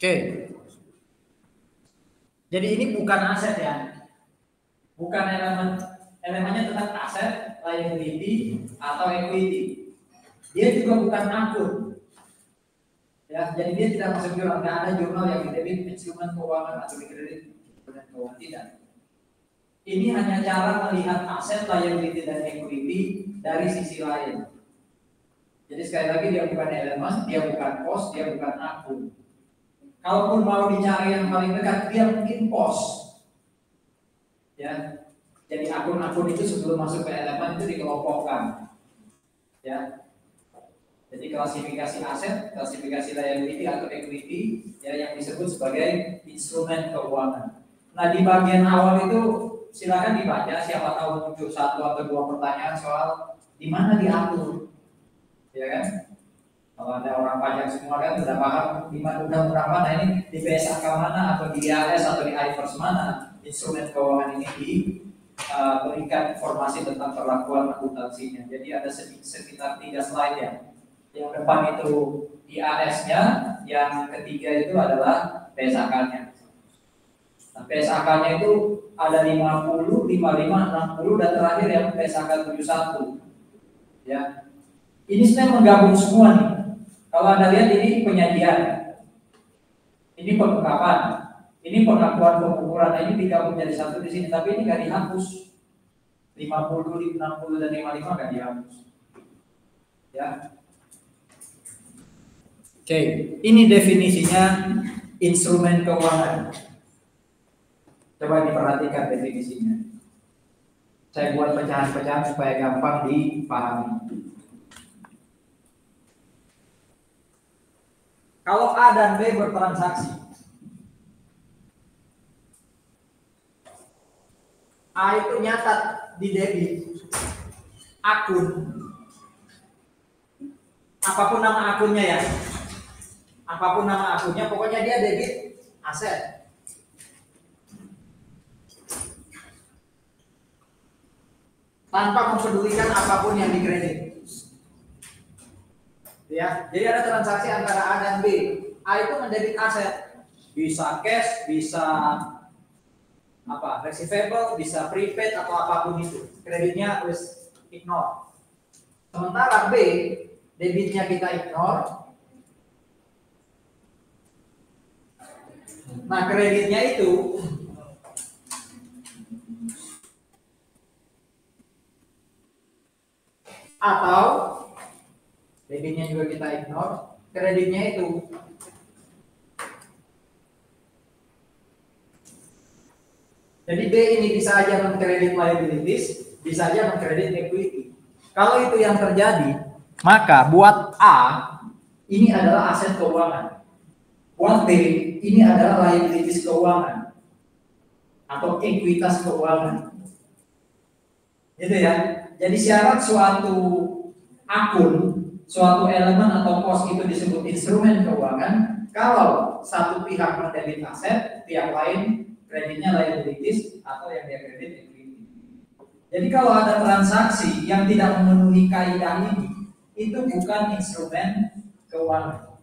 Oke. Jadi ini bukan aset ya. Bukan elemennya tentang aset, liability atau equity. Dia juga bukan akun. Ya, jadi dia tidak masuk jurnal. Nggak ada jurnal yang didebit instrumen keuangan atau dikredit instrumen keuangan, tidak. Ini hanya cara melihat aset, liability dan equity dari sisi lain. Jadi sekali lagi dia bukan elemen, dia bukan pos, dia bukan akun. Kalaupun mau dicari yang paling dekat, dia mungkin pos. Ya, jadi akun-akun itu sebelum masuk ke elemen itu dikelompokkan. Ya, jadi klasifikasi aset, klasifikasi liability atau equity, ya yang disebut sebagai instrumen keuangan. Nah di bagian awal itu silakan dibaca, siapa tahu muncul satu atau dua pertanyaan soal di mana diatur, ya kan? Kalau ada orang pajak semua kan sudah paham di mana undang-undang mana ini di PSAK mana atau di IAS atau di IFRS mana instrumen keuangan ini diberikan informasi tentang perlakuan akuntansinya. Jadi ada sekitar 3 slide ya. Yang depan itu IAS-nya, yang ketiga itu adalah PSAK-nya. Nah, PSAK-nya itu ada 50, 55, 60 dan terakhir yang PSAK 71. Ya. Ini sebenarnya menggabung semua nih. Kalau Anda lihat ini penyajian. Ini pengungkapan. Ini pengakuan pengukuran. Ini digabung jadi satu di sini, tapi ini nggak dihapus. 50, 60 dan 55 nggak dihapus. Ya. Oke, ini definisinya instrumen keuangan. Coba diperhatikan definisinya. Saya buat pecahan-pecahan supaya gampang dipahami. Kalau A dan B bertransaksi, A itu nyatat di debit akun, apapun nama akunnya ya. Apapun nama akunnya, pokoknya dia debit aset. Tanpa mempedulikan apapun yang dikredit. Ya, jadi ada transaksi antara A dan B. A itu mendebit aset, bisa cash, bisa receivable, bisa prepaid atau apapun itu. Kreditnya harus ignore. Sementara B, debitnya kita ignore. Nah, kreditnya itu atau debitnya juga kita ignore, kreditnya itu jadi B ini bisa aja mengkredit liabilities, bisa aja mengkredit equity. Kalau itu yang terjadi, maka buat A ini adalah aset keuangan. Buat B ini adalah liabilities keuangan atau ekuitas keuangan. Gitu ya. Jadi syarat suatu akun, suatu elemen atau pos itu disebut instrumen keuangan kalau satu pihak mendebit aset, pihak lain kreditnya liabilities atau yang dia kredit equity. Jadi kalau ada transaksi yang tidak memenuhi kaidah ini, itu bukan instrumen keuangan.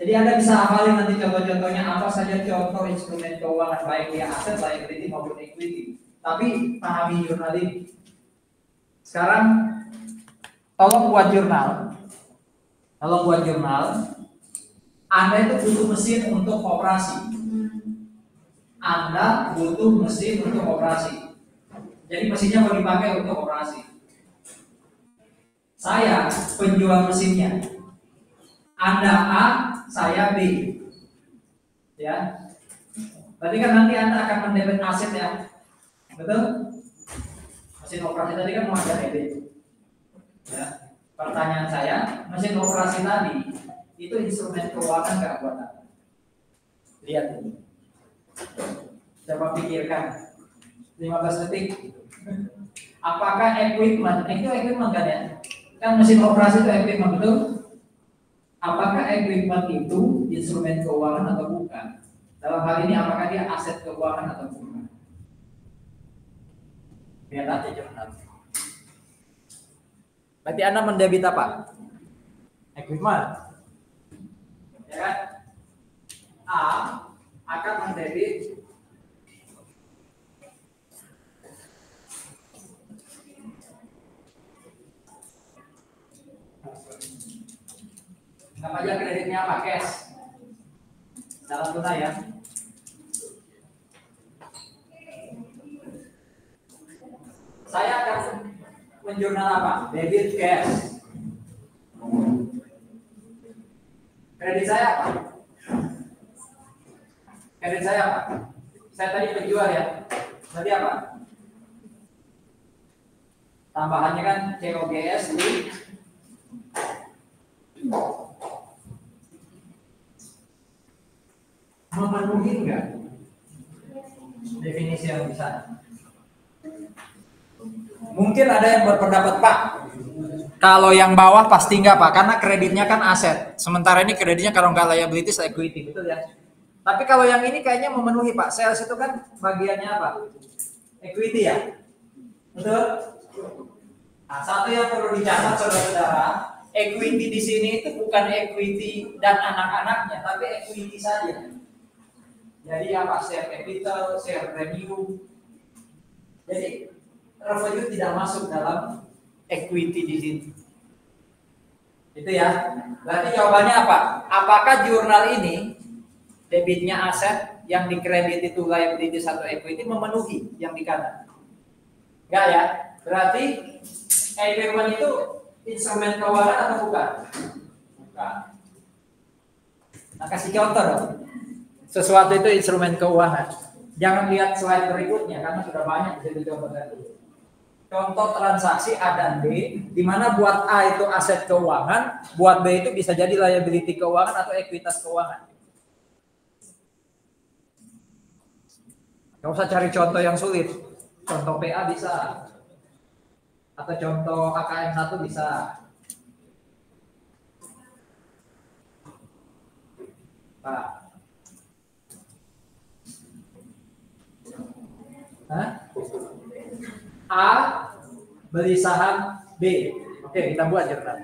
Jadi Anda bisa hafalin nanti contoh-contohnya apa saja contoh instrumen keuangan baik dia aset, liability maupun equity. Tapi pahami jurnal ini. Sekarang tolong buat jurnal. Tolong buat jurnal. Anda itu butuh mesin untuk operasi. Anda butuh mesin untuk operasi. Jadi mesinnya mau dipakai untuk operasi. Saya penjual mesinnya. Anda A, saya B. Ya. Berarti kan nanti Anda akan mendebit aset ya. Betul? Mesin operasi tadi kan mau ada debit. Ya. Pertanyaan saya, mesin operasi tadi itu instrumen keuangan nggak buat Anda? Lihat ini. Coba pikirkan. 15 detik. Apakah equipment? Itu equipment kan ya? Kan mesin operasi itu equipment, betul? Apakah equipment itu instrumen keuangan atau bukan? Dalam hal ini apakah dia aset keuangan atau bukan? Lihat aja jurnal. Berarti Anda mendebit apa? Equipment. Ya kan? A akan mendebit apa aja kreditnya apa? Cash. Dalam tunai ya. Saya akan menjurnal apa? Debit cash. Kredit saya apa? Kredit saya apa? Saya tadi penjual ya. Berarti apa? Tambahannya kan COGS di memenuhi enggak definisi yang bisa? Mungkin ada yang berpendapat, Pak, kalau yang bawah pasti enggak, Pak, karena kreditnya kan aset. Sementara ini kreditnya kalau enggak liabilities equity, betul ya? Tapi kalau yang ini kayaknya memenuhi, Pak. Sales itu kan bagiannya apa? Equity ya? Betul? Nah, satu yang perlu dicatat saudara-saudara, equity di sini itu bukan equity dan anak-anaknya, tapi equity saja. Jadi apa? Share capital, share revenue. Jadi revenue tidak masuk dalam equity di sini. Itu ya. Berarti jawabannya apa? Apakah jurnal ini debitnya aset yang dikredit itu liability satu equity memenuhi yang di kanan? Enggak ya? Berarti impairment itu instrumen keuangan atau bukan? Bukan. Nah, kasih contoh dong. Sesuatu itu instrumen keuangan. Jangan lihat slide berikutnya karena sudah banyak bisa dicoba tadi. Contoh transaksi A dan B, di mana buat A itu aset keuangan, buat B itu bisa jadi liability keuangan atau ekuitas keuangan. Gak usah cari contoh yang sulit. Contoh PA bisa. Atau contoh AKM 1 bisa. Pak. Hah? A beli saham B. Oke, kita buat jurnal.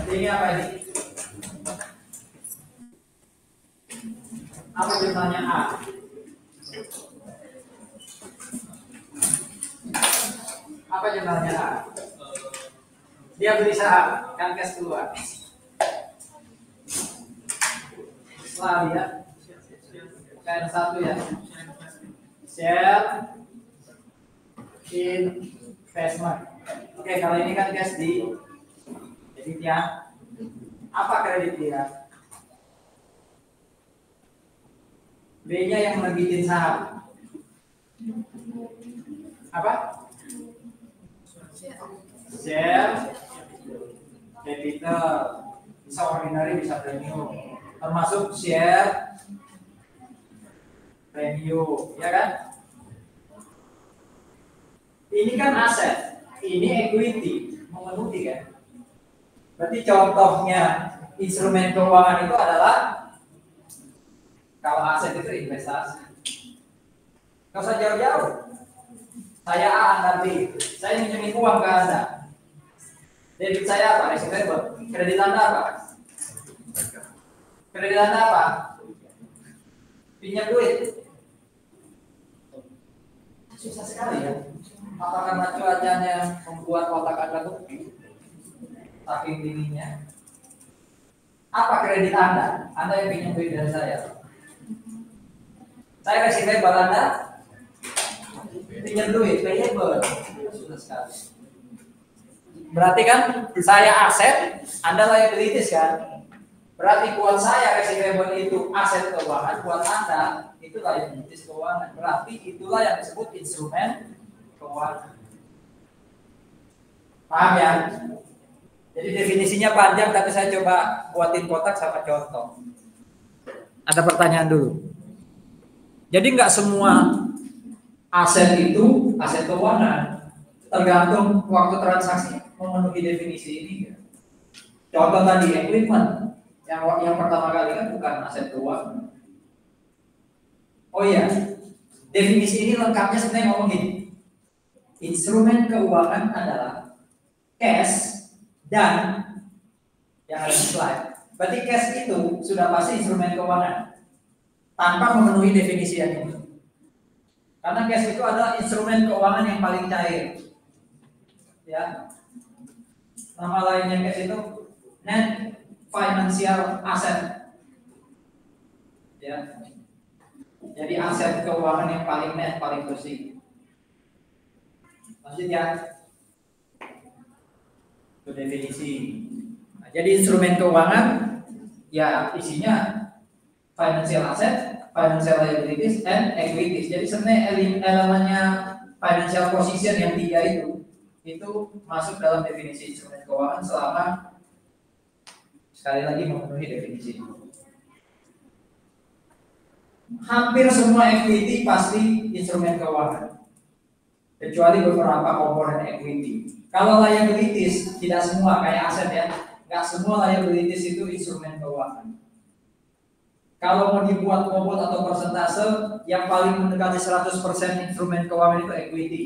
Jadi ini apa ini? Apa jurnalnya A? Apa jurnalnya A? Dia beli saham, kan cash keluar. Setelah dia KN 1 ya. Share investment. Oke, kalau ini kan cash di debitnya. Apa kredit dia? B-nya yang nerbitin saham. Apa? Share capital. Bisa ordinary, bisa premium. Termasuk share premium, ya kan? Ini kan aset, ini equity, memenuhi kan? Berarti contohnya instrumen keuangan itu adalah kalau aset itu investasi. Nggak usah jauh-jauh. Saya A, Anda B. Saya minjemin uang ke Anda. Debit saya apa? Receivable. Kredit Anda apa? Kredit Anda apa? Pinjam duit. Susah sekali ya. Apa karena cuacanya membuat otak Anda tuh saking dinginnya? Apa kredit Anda? Anda yang pinjam duit dari saya. Saya receivable, Anda pinjam duit, payable. Susah sekali. Berarti kan saya aset, Anda liabilities kan? Berarti buat saya receivable itu aset keuangan, buat Anda itu liabilities keuangan. Berarti itulah yang disebut instrumen keuangan. Paham ya? Jadi definisinya panjang, tapi saya coba buatin kotak sama contoh. Ada pertanyaan dulu. Jadi nggak semua aset itu aset keuangan, tergantung waktu transaksi memenuhi definisi ini. Contoh tadi equipment, yang pertama kali kan bukan aset keuangan. Oh iya, definisi ini lengkapnya sebenarnya ngomong gini. Instrumen keuangan adalah cash Dan yang ada di slide, berarti cash itu sudah pasti instrumen keuangan tanpa memenuhi definisi yang ini. Karena cash itu adalah instrumen keuangan yang paling cair. Ya. Nama lainnya cash itu net financial asset. Ya. Jadi aset keuangan yang paling net, paling bersih. Maksudnya itu definisi. Nah, jadi instrumen keuangan ya isinya financial asset, financial liabilities, and equities. Jadi sebenarnya elemennya financial position yang tiga itu masuk dalam definisi instrumen keuangan selama sekali lagi memenuhi definisi. Hampir semua equity pasti instrumen keuangan, kecuali beberapa komponen equity. Kalau liabilities tidak semua kayak aset ya, nggak semua liabilities itu instrumen keuangan. Kalau mau dibuat bobot atau persentase, yang paling mendekati 100% instrumen keuangan itu equity,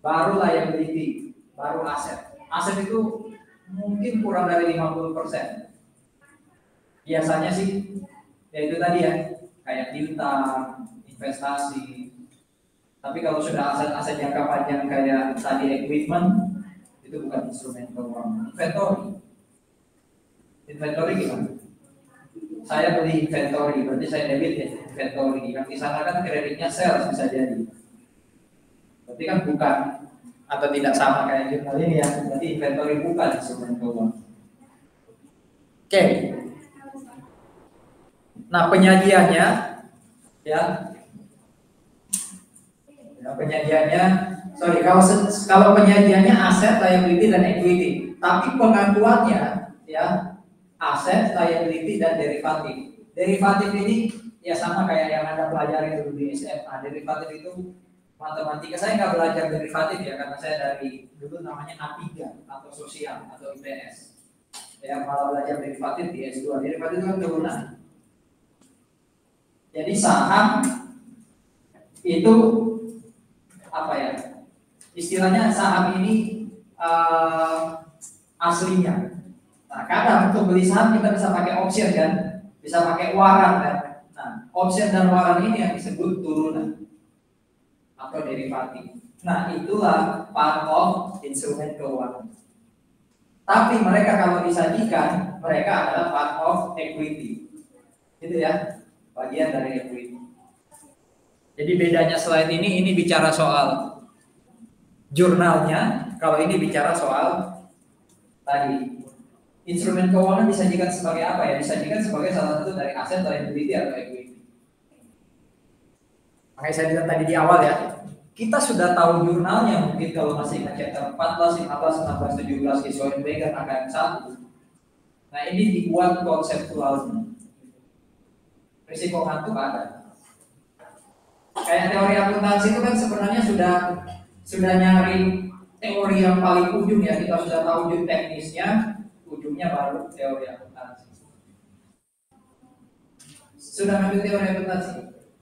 baru liability, baru aset. Aset itu mungkin kurang dari 50%. Biasanya sih, ya itu tadi ya, kayak piutang, investasi. Tapi kalau sudah aset-aset jangka panjang kayak tadi equipment, itu bukan instrumen keuangan. Inventory gimana? Saya beli inventory, berarti saya debit ya inventory. Yang di sana kan kreditnya sales bisa jadi. Berarti kan bukan atau tidak sama kayak jurnal ini ya. Berarti inventory bukan instrumen keuangan. Oke. Nah penyajiannya ya. Penyajiannya, kalau penyajiannya aset, liability dan equity, tapi pengakuannya ya aset, liability dan derivatif. Derivatif ini ya sama kayak yang Anda pelajari dulu di SMA. Derivatif itu matematika. Saya nggak belajar derivatif ya karena saya dari dulu namanya A3 atau sosial atau IPS. Ya malah belajar derivatif di S2. Derivatif itu kan turunan. Jadi saham itu apa ya? Istilahnya saham ini aslinya. Nah, kadang untuk beli saham kita bisa pakai option kan, bisa pakai waran kan. Nah, option dan waran ini yang disebut turunan atau derivatif. Nah, itulah part of instrumen keuangan. Tapi mereka kalau disajikan, mereka adalah part of equity. Gitu ya, bagian dari equity. Jadi bedanya slide ini bicara soal jurnalnya, kalau ini bicara soal tadi instrumen keuangan disajikan sebagai apa ya? Disajikan sebagai salah satu dari aset, liability atau equity. Makanya saya bilang tadi di awal ya, kita sudah tahu jurnalnya mungkin kalau masih ingat chapter 14, 15, 16, 17 di Schoenberger AKM 1. Nah ini dibuat konseptualnya. Risiko ngantuk ada. Kayak teori akuntansi itu kan sebenarnya sudah nyari teori yang paling ujung ya, kita sudah tahu ujung teknisnya, ujungnya baru teori akuntansi. Sudah ngambil teori akuntansi?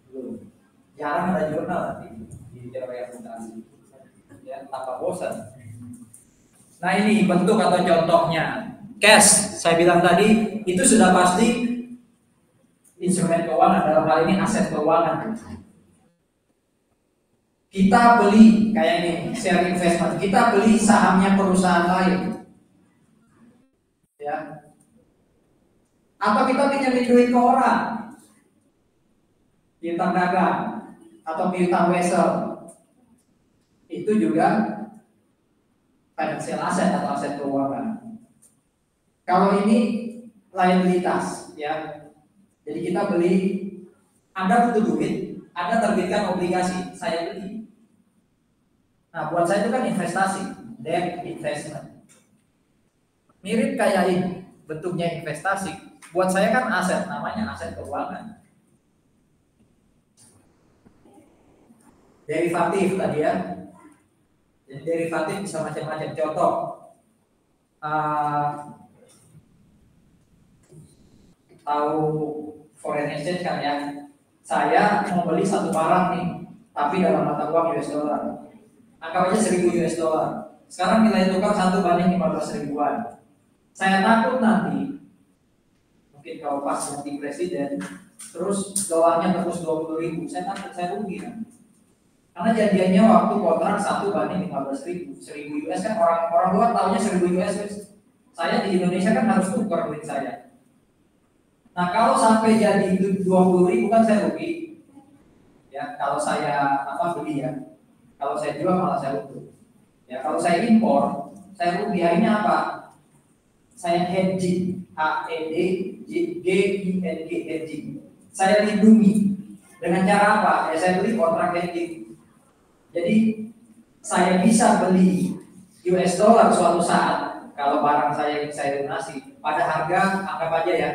Belum. Jarang ada jurnal nanti di teori akuntansi. Ya, tanpa bosan. Nah ini bentuk atau contohnya. Cash, saya bilang tadi itu sudah pasti instrumen keuangan, dalam hal ini aset keuangan. Kita beli kayak ini share investment, kita beli sahamnya perusahaan lain, ya. Atau kita pinjamin duit ke orang, piutang dagang atau piutang wesel, itu juga financial asset atau aset keuangan. Kalau ini liabilitas, ya. Jadi kita beli, Anda butuh duit, Anda terbitkan obligasi, saya beli. Nah, buat saya itu kan investasi, debt investment. Mirip kayak ini, bentuknya investasi. Buat saya kan aset, namanya aset keuangan. Derivatif tadi ya. Jadi derivatif bisa macam-macam. Contoh, tahu foreign exchange kan ya? Saya mau beli satu barang nih, tapi dalam mata uang US dollar. Anggap aja 1000 US dollar. Sekarang nilai tukar 1 banding 15 ribuan. Saya takut nanti mungkin kalau pas ganti presiden terus dolarnya tembus 20.000, saya takut saya rugi kan. Karena janjiannya waktu kontrak 1 banding 15.000, 1.000 US kan orang luar tahunya 1.000 US. Saya di Indonesia kan harus tukar duit saya. Nah kalau sampai jadi 20.000 kan saya rugi. Ya kalau saya beli ya, kalau saya jual malah saya untung. Ya kalau saya impor, saya rugi. Akhirnya apa? Saya hedging, HEDGING, hedging. Saya lindungi dengan cara apa? Ya saya beli kontrak hedging. Jadi saya bisa beli US dollar suatu saat kalau barang saya yang saya lunasi pada harga anggap aja ya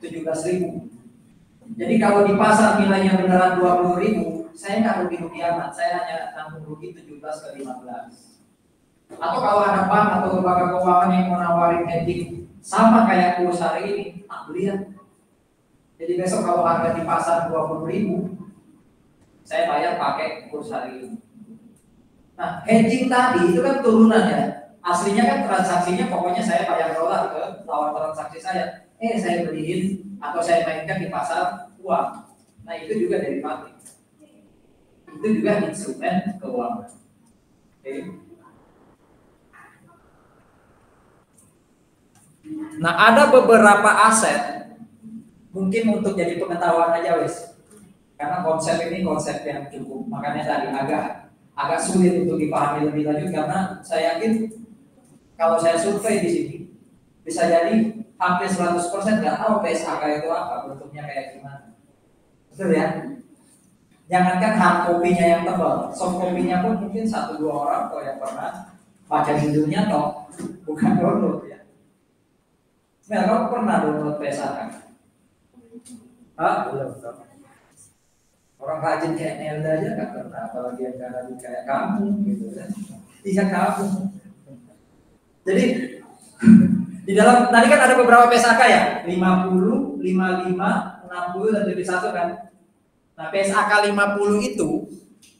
17.000. Jadi kalau di pasar nilainya beneran 20.000, saya nggak rugi amat, saya hanya nanggung rugi 17 ke 15. Atau kalau ada bank atau lembaga keuangan yang mau nawarin hedging sama kayak kurs hari ini, beli ya. Jadi besok kalau harga di pasar 20.000, saya bayar pakai kurs hari ini. Nah, hedging tadi itu kan turunan ya. Aslinya kan transaksinya pokoknya saya bayar dolar ke lawan transaksi saya. Saya beliin atau saya mainkan di pasar uang. Nah, itu juga derivatif. Itu juga instrumen keuangan. Oke. Nah, ada beberapa aset mungkin untuk jadi pengetahuan aja wes. Karena konsep ini konsep yang cukup, makanya tadi agak sulit untuk dipahami lebih lanjut karena saya yakin kalau saya survei di sini bisa jadi hampir 100% nggak tahu PSAK itu apa, bentuknya kayak gimana. Betul ya? Jangankan hard copy-nya yang tebal, soft copy-nya pun mungkin 1-2 orang kok yang pernah baca judulnya toh, bukan download ya. Nah, kamu pernah download PSAK? Belum. Orang rajin kayak Nelda aja nggak pernah, apalagi yang rajin kayak kamu gitu kan. Iya kamu. Jadi di dalam tadi kan ada beberapa PSAK ya, 50, 55, 60 dan 71 kan. Nah, PSAK 50 itu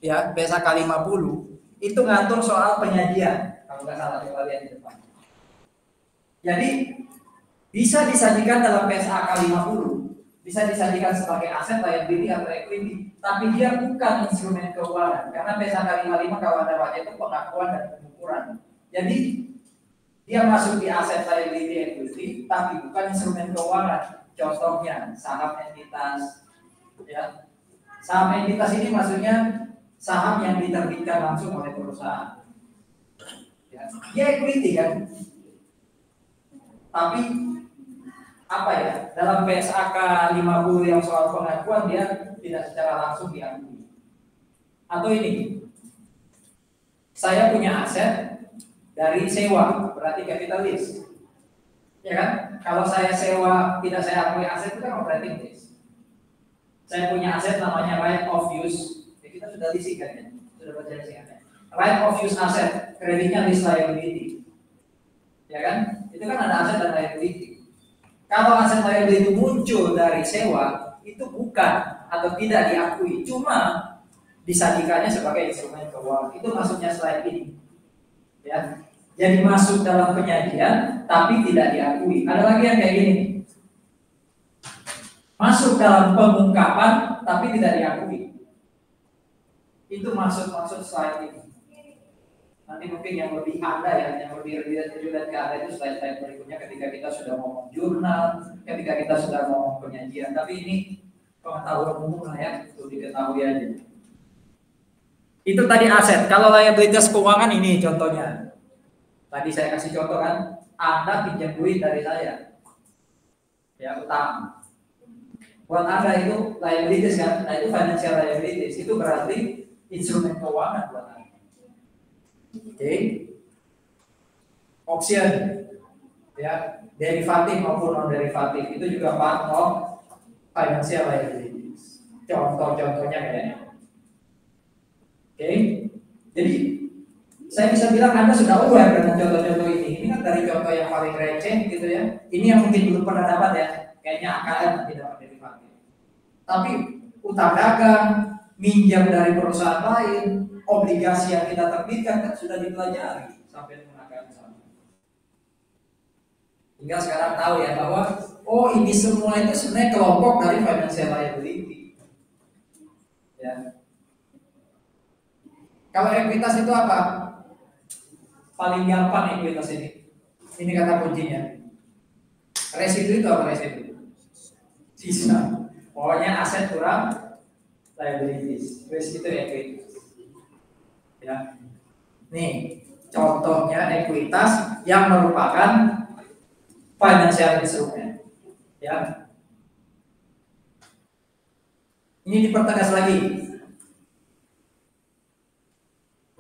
ya, PSAK 50 itu ngatur soal penyajian. Kalau nggak salah coba lihat di depan. Jadi bisa disajikan dalam PSAK 50, bisa disajikan sebagai aset, liability atau equity, tapi dia bukan instrumen keuangan karena PSAK 55 kalau Anda baca itu pengakuan dan pengukuran. Jadi dia masuk di aset, liability, equity, tapi bukan instrumen keuangan. Contohnya saham entitas, ya. Saham entitas ini maksudnya saham yang diterbitkan langsung oleh perusahaan. Ya. Dia equity kan, tapi apa ya, dalam PSAK 50 yang soal pengakuan dia tidak secara langsung diakui. Atau ini, saya punya aset dari sewa, berarti kapitalis, ya kan? Kalau saya sewa tidak saya akui aset itu kan operating lease. Saya punya aset namanya right of use, ya, kita sudah lisikan ya, sudah baca lisikannya. Right of use aset, kreditnya lease liability, ya kan? Itu kan ada aset dan liability. Kalau aset liability itu muncul dari sewa, itu bukan atau tidak diakui, cuma disajikannya sebagai instrumen keuangan. Itu maksudnya slide ini. Ya. Jadi masuk dalam penyajian tapi tidak diakui. Ada lagi yang kayak gini. Masuk dalam pengungkapan tapi tidak diakui. Itu maksud slide ini. Nanti mungkin yang lebih Anda ya, yang lebih relate ke Anda itu slide-slide berikutnya ketika kita sudah ngomong jurnal, ketika kita sudah ngomong penyajian. Tapi ini pengetahuan umum lah ya, untuk diketahui aja. Itu tadi aset. Kalau liabilitas keuangan ini contohnya. Tadi saya kasih contoh kan, Anda pinjam duit dari saya, ya utang. Buat Anda itu liabilities kan, nah itu financial liabilities, itu berarti instrumen keuangan buat Anda. Oke. Option, ya derivatif maupun non derivatif itu juga part of financial liabilities. Contoh-contohnya kayaknya. Oke. Jadi saya bisa bilang Anda sudah aware dengan contoh-contoh ini. Ini kan dari contoh yang paling receh gitu ya. Ini yang mungkin belum pernah dapat ya. Kayaknya AKM tidak dapat derivatif. Tapi utang dagang, minjam dari perusahaan lain, obligasi yang kita terbitkan kan sudah dipelajari sampai dengan AKM sama. Tinggal sekarang tahu ya bahwa oh ini semua itu sebenarnya kelompok dari financial liability. Ya. Kalau ekuitas itu apa? Paling gampang ekuitas ini. Ini kata kuncinya. Residu itu apa residu? Sisa. Pokoknya aset kurang liabilities. Risk itu ekuitas. Ya. Nih, contohnya ekuitas yang merupakan financial instrument. Ya. Ini dipertegas lagi.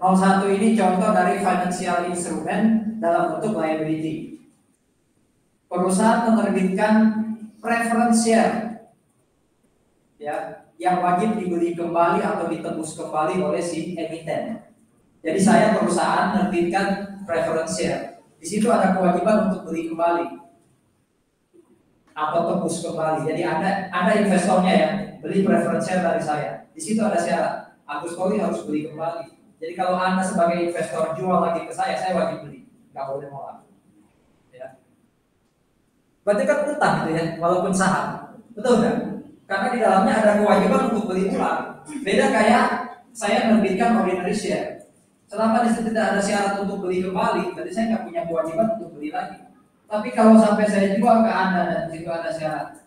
01 ini contoh dari financial instrument dalam bentuk liability. Perusahaan menerbitkan preference share, ya, yang wajib dibeli kembali atau ditebus kembali oleh si emiten. Jadi saya perusahaan menerbitkan preference share. Di situ ada kewajiban untuk beli kembali atau tebus kembali. Jadi ada investornya ya, beli preference share dari saya. Di situ ada syarat, Agus Koli harus beli kembali. Jadi kalau Anda sebagai investor jual lagi ke saya wajib beli, nggak boleh nolak. Ya. Berarti kan utang gitu ya, walaupun saham, betul nggak? Karena di dalamnya ada kewajiban untuk beli ulang. Beda kayak saya menerbitkan ordinary share. Selama di situ tidak ada syarat untuk beli kembali, berarti saya nggak punya kewajiban untuk beli lagi. Tapi kalau sampai saya jual ke Anda dan di situ ada syarat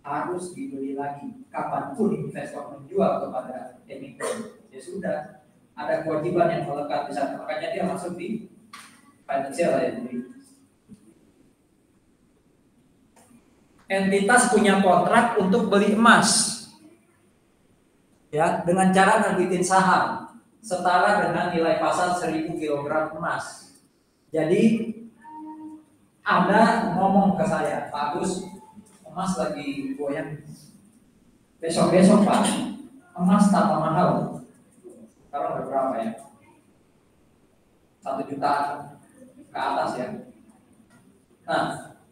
harus dibeli lagi, kapanpun investor menjual kepada emiten, ya sudah. Ada kewajiban yang melekat di sana, makanya dia masuk di financial liability. Entitas punya kontrak untuk beli emas, ya, dengan cara nerbitin saham setara dengan nilai pasar 1000 kg emas. Jadi Anda ngomong ke saya, Pak Agus, emas lagi goyang. Besok-besok Pak, emas tambah mahal. Sekarang berapa ya? 1 juta ke atas ya. Nah,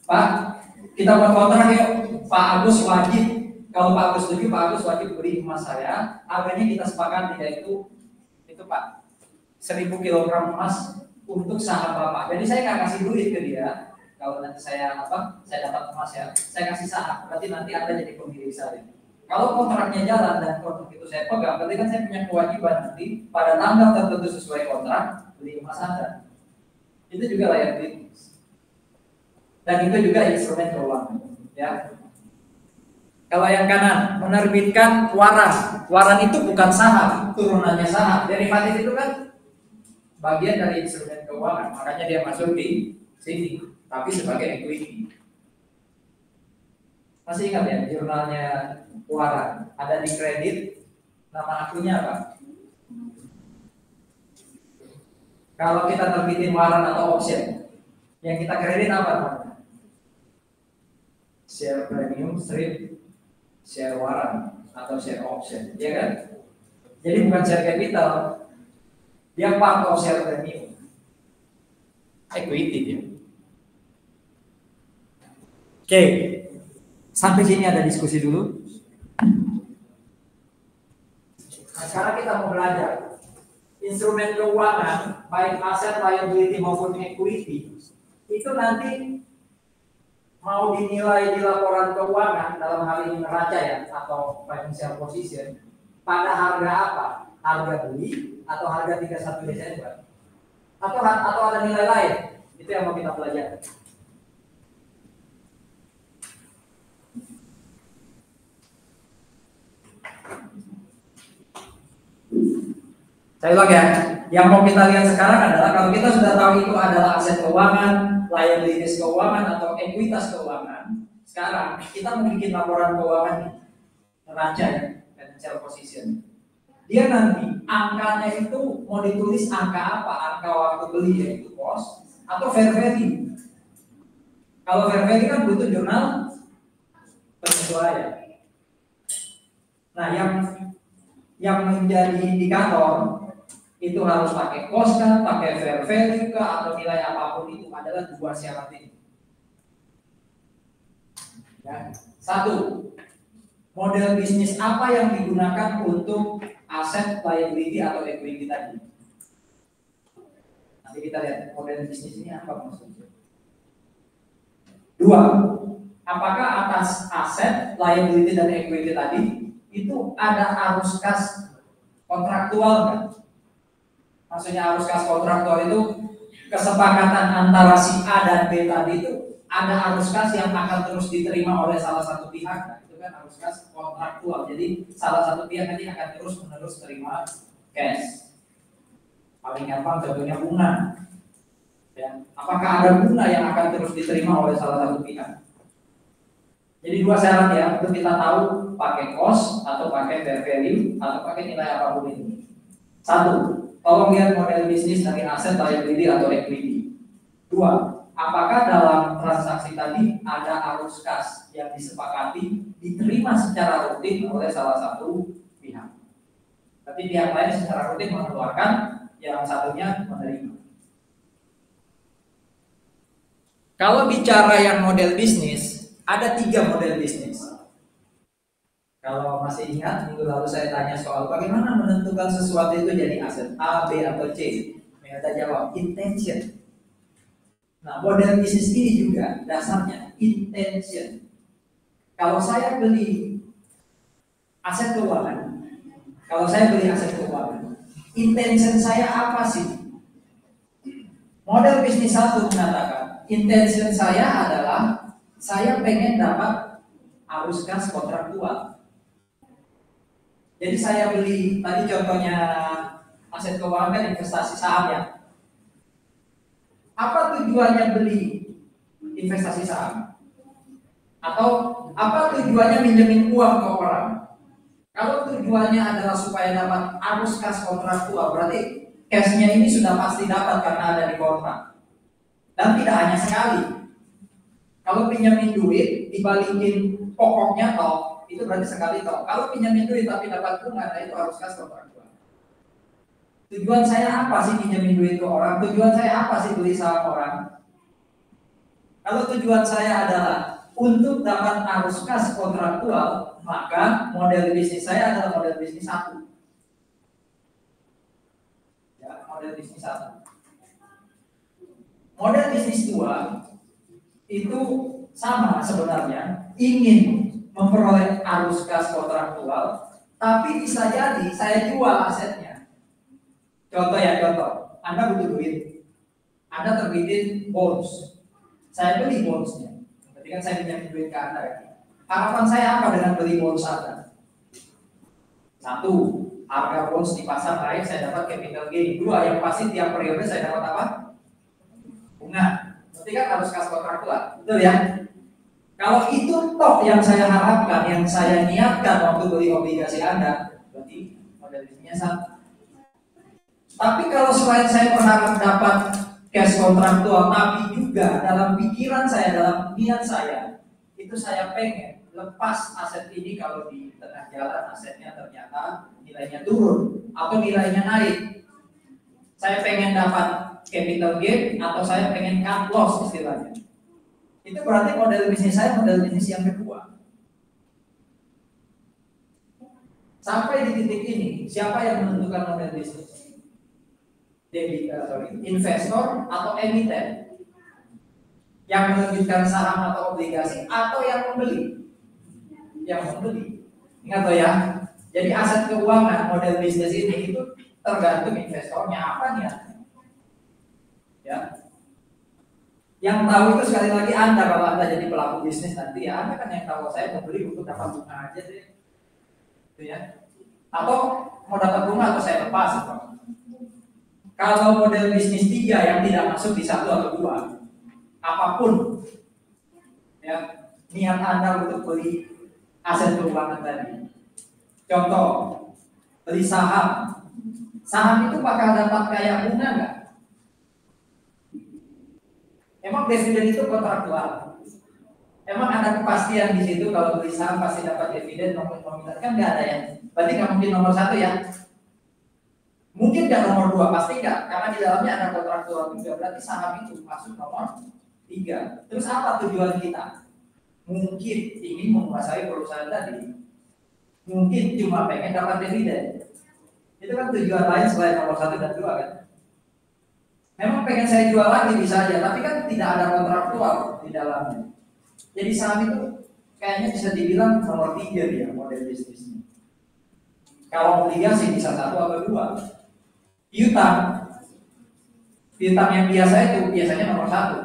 Pak, kita buat kontrak yuk. Pak Agus wajib, kalau Pak Agus setuju, Pak Agus wajib beli emas saya. Harganya kita sepakati yaitu itu Pak, 1000 kg emas untuk saham Bapak. Jadi saya nggak kasih duit ke dia. Kalau nanti saya dapat emas ya, saya kasih saham. Berarti nanti Anda jadi pemilik saya. Kalau kontraknya jalan dan kontrak itu saya pegang, berarti kan saya punya kewajiban nanti pada tanggal tertentu sesuai kontrak beli emas Anda. Itu juga liabilities. Dan itu juga instrumen keuangan. Ya. Kalau yang kanan menerbitkan waran. Waran itu bukan saham, turunannya saham. Derivatif itu kan bagian dari instrumen keuangan, makanya dia masuk di sini, tapi sebagai equity. Masih ingat ya jurnalnya waran? Ada di kredit, nama akunnya apa? Kalau kita terbitin waran atau option, yang kita kredit apa namanya? Share premium, strip, share waran atau share option, ya kan? Jadi bukan share capital, dia part of share premium, equity dia. Oke, sampai sini ada diskusi dulu. Nah, sekarang kita mau belajar instrumen keuangan, baik aset, liability maupun equity, itu nanti mau dinilai di laporan keuangan dalam hal ini neraca ya atau financial position pada harga apa? Harga beli atau harga 31 Desember? Atau ada nilai lain? Itu yang mau kita pelajari. Saya ulang ya, yang mau kita lihat sekarang adalah kalau kita sudah tahu itu adalah aset keuangan, liabilities keuangan atau ekuitas keuangan. Sekarang kita mau bikin laporan keuangan nih, neraca ya, financial position. Dia nanti angkanya itu mau ditulis angka apa? Angka waktu beli yaitu cost atau fair value. Kalau fair value kan butuh jurnal penyesuaian. Nah, yang menjadi indikator itu harus pakai cost kan, pakai fair value kah, atau nilai apapun itu adalah dua syarat ini. Ya. Satu, model bisnis apa yang digunakan untuk aset, liability atau equity tadi. Nanti kita lihat model bisnis ini apa maksudnya. Dua, apakah atas aset, liability dan equity tadi itu ada arus kas kontraktual kan? Maksudnya arus kas kontraktual itu kesepakatan antara si A dan B tadi itu ada arus kas yang akan terus diterima oleh salah satu pihak. Nah, itu kan arus kas kontraktual. Jadi salah satu pihak nanti akan terus menerus terima cash. Paling gampang contohnya bunga. Ya. Apakah ada bunga yang akan terus diterima oleh salah satu pihak? Jadi dua syarat ya untuk kita tahu pakai cost atau pakai fair value atau pakai nilai apapun ini. Satu, tolong lihat model bisnis dari aset, liability atau equity. Dua, apakah dalam transaksi tadi ada arus kas yang disepakati diterima secara rutin oleh salah satu pihak. Tapi pihak lain secara rutin mengeluarkan, yang satunya menerima. Kalau bicara yang model bisnis, ada 3 model bisnis. Kalau masih ingat, minggu lalu saya tanya soal bagaimana menentukan sesuatu itu jadi aset A, B, atau C. Mereka jawab, intention. Nah, model bisnis ini juga dasarnya intention. Kalau saya beli aset keuangan, intention saya apa sih? Model bisnis satu mengatakan, intention saya adalah saya pengen dapat arus kas kontraktual. Jadi saya beli, tadi contohnya aset keuangan kan investasi saham ya. Apa tujuannya beli investasi saham? Atau apa tujuannya minjemin uang ke orang? Kalau tujuannya adalah supaya dapat arus kas kontraktual, berarti cashnya ini sudah pasti dapat karena ada di kontrak. Dan tidak hanya sekali. Kalau pinjamin duit dibalikin pokoknya toh, itu berarti sekali toh. Kalau pinjamin duit tapi dapat bunga, nah itu harus kas kontraktual. Tujuan saya apa sih pinjamin duit ke orang? Tujuan saya apa sih beli saham orang? Kalau tujuan saya adalah untuk dapat arus kas kontraktual, maka model bisnis saya adalah model bisnis satu. Ya, model bisnis satu. Model bisnis dua itu sama sebenarnya, ingin memperoleh arus kas kontraktual, tapi bisa jadi saya jual asetnya. Contoh, Anda butuh duit, Anda terbitin bonds, saya beli bondsnya. Ketika saya pinjam duit ke Anda, harapan saya apa dengan beli bonds Anda? Satu, harga bonds di pasar naik, saya dapat capital gain. Dua, yang pasti tiap periode saya dapat apa? Bunga. Berarti kan harus kas kontraktual, betul ya? Kalau itu toh yang saya harapkan, yang saya niatkan waktu beli obligasi Anda, berarti model bisnisnya satu. Tapi kalau selain saya berharap dapat cash kontraktual, tapi juga dalam pikiran saya, dalam niat saya, itu saya pengen lepas aset ini kalau di tengah jalan asetnya ternyata nilainya turun atau nilainya naik. Saya pengen dapat capital gain atau saya pengen cut loss istilahnya. Itu berarti model bisnis saya model bisnis yang kedua. Sampai di titik ini, siapa yang menentukan model bisnis? Investor atau emiten? Yang menerbitkan saham atau obligasi atau yang membeli? Yang membeli. Ingat loh ya. Jadi aset keuangan model bisnis ini itu tergantung investornya apa niatnya. Ya. Yang tahu itu sekali lagi Anda, kalau Anda jadi pelaku bisnis nanti ya Anda kan yang tahu, saya mau beli untuk dapat bunga aja deh. Gitu ya. Atau mau dapat bunga atau saya lepas gitu. Kalau model bisnis 3 yang tidak masuk di 1 atau 2, apapun ya niat Anda untuk beli aset keuangan tadi. Contoh, beli saham. Saham itu bakal dapat kayak bunga nggak? Emang dividen itu kontraktual? Emang ada kepastian di situ kalau beli saham pasti dapat dividen nominal? Kan nggak ada ya. Berarti nggak mungkin nomor 1 ya. Mungkin nggak nomor 2, pasti nggak. Karena di dalamnya ada kontraktual juga. Berarti saham itu masuk nomor 3. Terus apa tujuan kita? Mungkin ingin menguasai perusahaan tadi. Mungkin cuma pengen dapat dividen. Itu kan tujuan lain selain nomor 1 dan 2 kan. Memang pengen saya jual lagi bisa aja, tapi kan tidak ada kontraktual di dalamnya. Jadi saham itu kayaknya bisa dibilang nomor 3 dia model bisnisnya. Kalau obligasi bisa 1 atau 2. Piutang yang biasa itu biasanya nomor 1.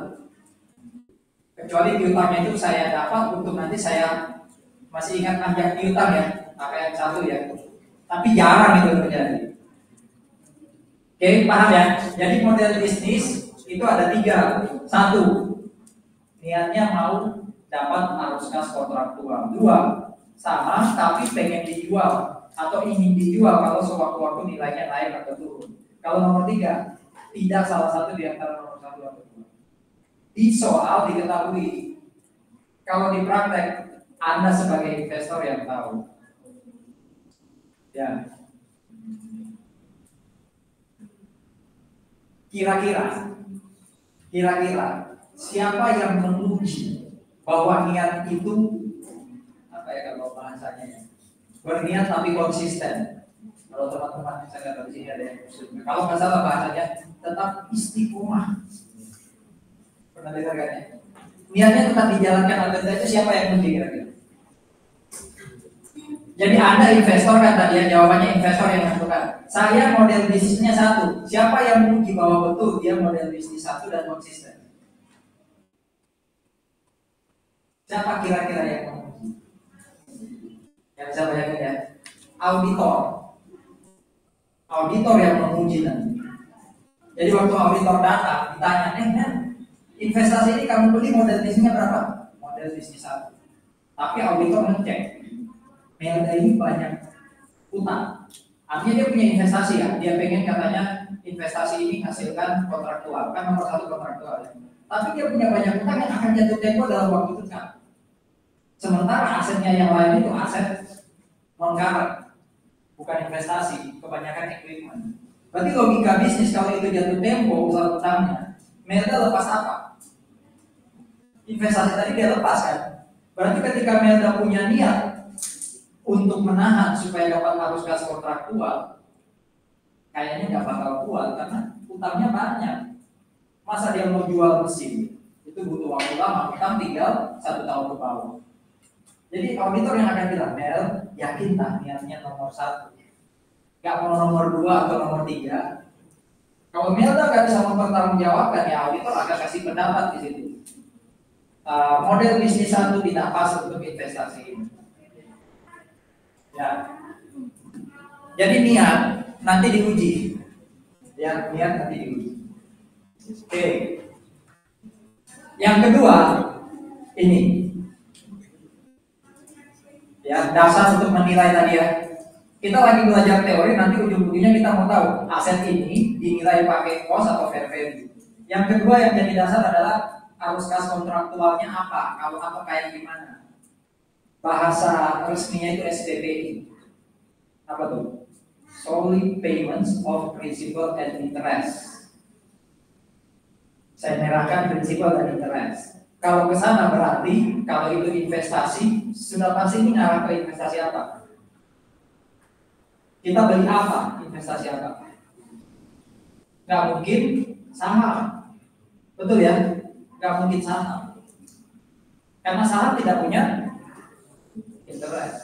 Kecuali piutangnya itu saya dapat untuk nanti saya masih ingat panjang piutang ya, APM 1 ya. Tapi jarang itu terjadi. Oke, paham ya? Jadi model bisnis itu ada 3. 1, niatnya mau dapat arus kas kontraktual. 2, sama tapi pengen dijual atau ingin dijual kalau sewaktu-waktu nilainya naik atau turun. Kalau nomor 3, tidak salah satu di antara nomor 1 atau 2. Di soal diketahui, kalau di praktek Anda sebagai investor yang tahu, ya kira-kira siapa yang menguji bahwa niat itu apa ya kalau bahasanya ya, berniat tapi konsisten. Kalau teman-teman saya nggak tahu di sini ada yang kalau nggak salah bahasanya tetap istiqomah. Pernah dengar kan ya? Niatnya tetap dijalankan atau tidak itu siapa yang menguji kira-kira? Jadi Anda investor kan tadi ya, jawabannya investor yang menentukan. Saya model bisnisnya 1. Siapa yang menguji bahwa betul dia model bisnis 1 dan konsisten? Siapa kira-kira yang menguji? Yang bisa bayangin ya, auditor yang menguji nanti. Jadi waktu auditor datang ditanya, investasi ini kamu beli model bisnisnya berapa? Model bisnis 1. Tapi auditor ngecek, Melda ini banyak utang. Artinya dia punya investasi ya, dia pengen katanya investasi ini hasilkan kontraktual, kan nomor 1 kontraktual ya. Tapi dia punya banyak utang yang akan jatuh tempo dalam waktu dekat. Sementara asetnya yang lain itu aset non-current, bukan investasi, kebanyakan equipment. Berarti logika bisnis kalau itu jatuh tempo usaha utangnya, Melda lepas apa? Investasi tadi dia lepas kan? Berarti ketika Melda punya niat untuk menahan supaya dapat arus kas kontraktual, kayaknya nggak bakal kuat karena utangnya banyak. Masa dia mau jual mesin itu butuh waktu lama, utang tinggal 1 tahun ke bawah. Jadi auditor yang akan bilang, Mel, yakin tak niatnya nomor 1, nggak mau nomor 2 atau nomor 3. Kalau Melda nggak bisa mempertanggungjawabkan, ya auditor akan kasih pendapat di situ. Model bisnis 1 tidak pas untuk investasi ini. Ya. Jadi niat nanti diuji. Ya, niat nanti diuji. Oke. Yang kedua, ini. Ya, dasar untuk menilai tadi ya. Kita lagi belajar teori, nanti ujung-ujungnya kita mau tahu aset ini dinilai pakai cost atau fair value. Yang kedua yang jadi dasar adalah arus kas kontraktualnya apa, kalau atau kayak gimana. Bahasa resminya itu SPPI. Apa tuh? Solely payments of principal and interest. Saya merahkan principal dan interest. Kalau ke sana berarti kalau itu investasi, sudah pasti ini arah ke investasi apa? Kita beli apa? Investasi apa? Nggak mungkin saham. Betul ya? Nggak mungkin saham. Karena saham tidak punya interest.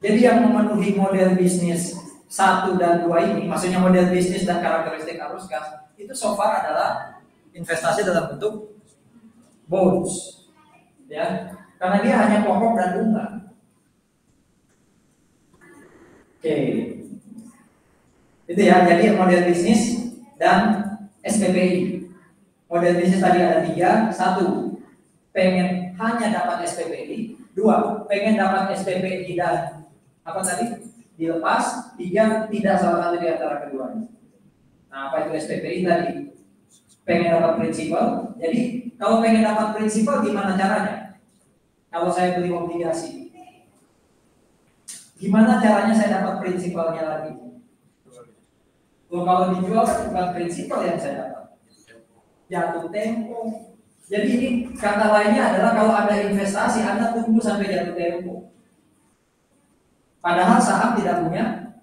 Jadi yang memenuhi model bisnis 1 dan 2 ini, maksudnya model bisnis dan karakteristik arus kas, itu so far adalah investasi dalam bentuk bonds. Ya, karena dia hanya pokok dan bunga. Oke. Itu ya, jadi model bisnis dan SPPI. Model bisnis tadi ada 3, 1 pengen hanya dapat SPPI, 2 pengen dapat SPPI dan apa tadi? Dilepas, 3 tidak salah satu di antara keduanya. Nah, apa itu SPPI tadi? Pengen dapat prinsipal. Jadi kalau pengen dapat prinsipal gimana caranya? Kalau saya beli obligasi, gimana caranya saya dapat prinsipalnya lagi? Kalau dijual kan bukan prinsipal yang saya dapat, jatuh tempo. Jadi ini kata lainnya adalah kalau ada investasi, Anda tunggu sampai jatuh tempo. Padahal saham tidak punya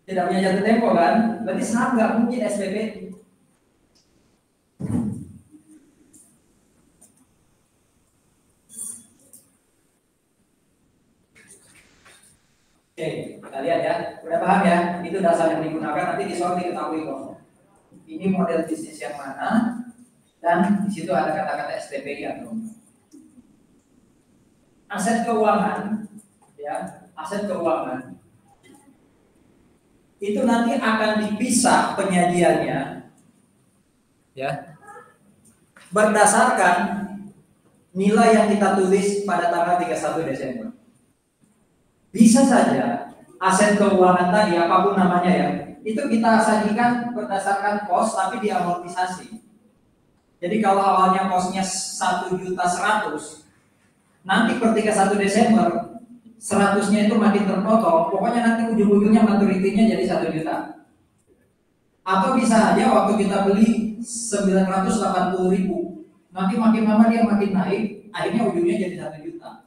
jatuh tempo kan? Berarti saham nggak mungkin SPPI. Oke, kita lihat ya. Udah paham ya? Itu dasar yang digunakan, nanti di soal diketahui kok. Ini model bisnis yang mana, dan di situ ada kata-kata STPI atau aset keuangan, ya, aset keuangan itu nanti akan dipisah penyajiannya, ya, berdasarkan nilai yang kita tulis pada tanggal 31 Desember. Bisa saja aset keuangan tadi, apapun namanya ya, itu kita sajikan berdasarkan kos tapi diamortisasi. Jadi kalau awalnya kosnya 1.100.000, nanti ketika 1 Desember 100-nya itu makin terpotong, pokoknya nanti ujung-ujungnya maturitinya jadi 1 juta. Atau bisa aja waktu kita beli 980.000, nanti makin lama dia makin naik, akhirnya ujungnya jadi 1 juta.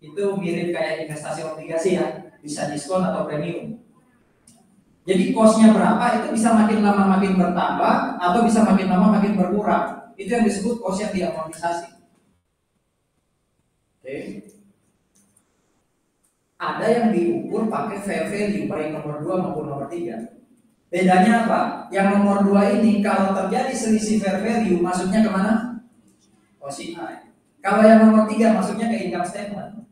Itu mirip kayak investasi obligasi ya, bisa diskon atau premium. Jadi kosnya berapa itu bisa makin lama makin bertambah atau bisa makin lama makin berkurang. Itu yang disebut kos yang diamortisasi. Oke. Ada yang diukur pakai fair value baik nomor 2 maupun nomor 3. Bedanya apa? Yang nomor 2 ini kalau terjadi selisih fair value masuknya kemana? OCI. Kalau yang nomor 3 masuknya ke income statement.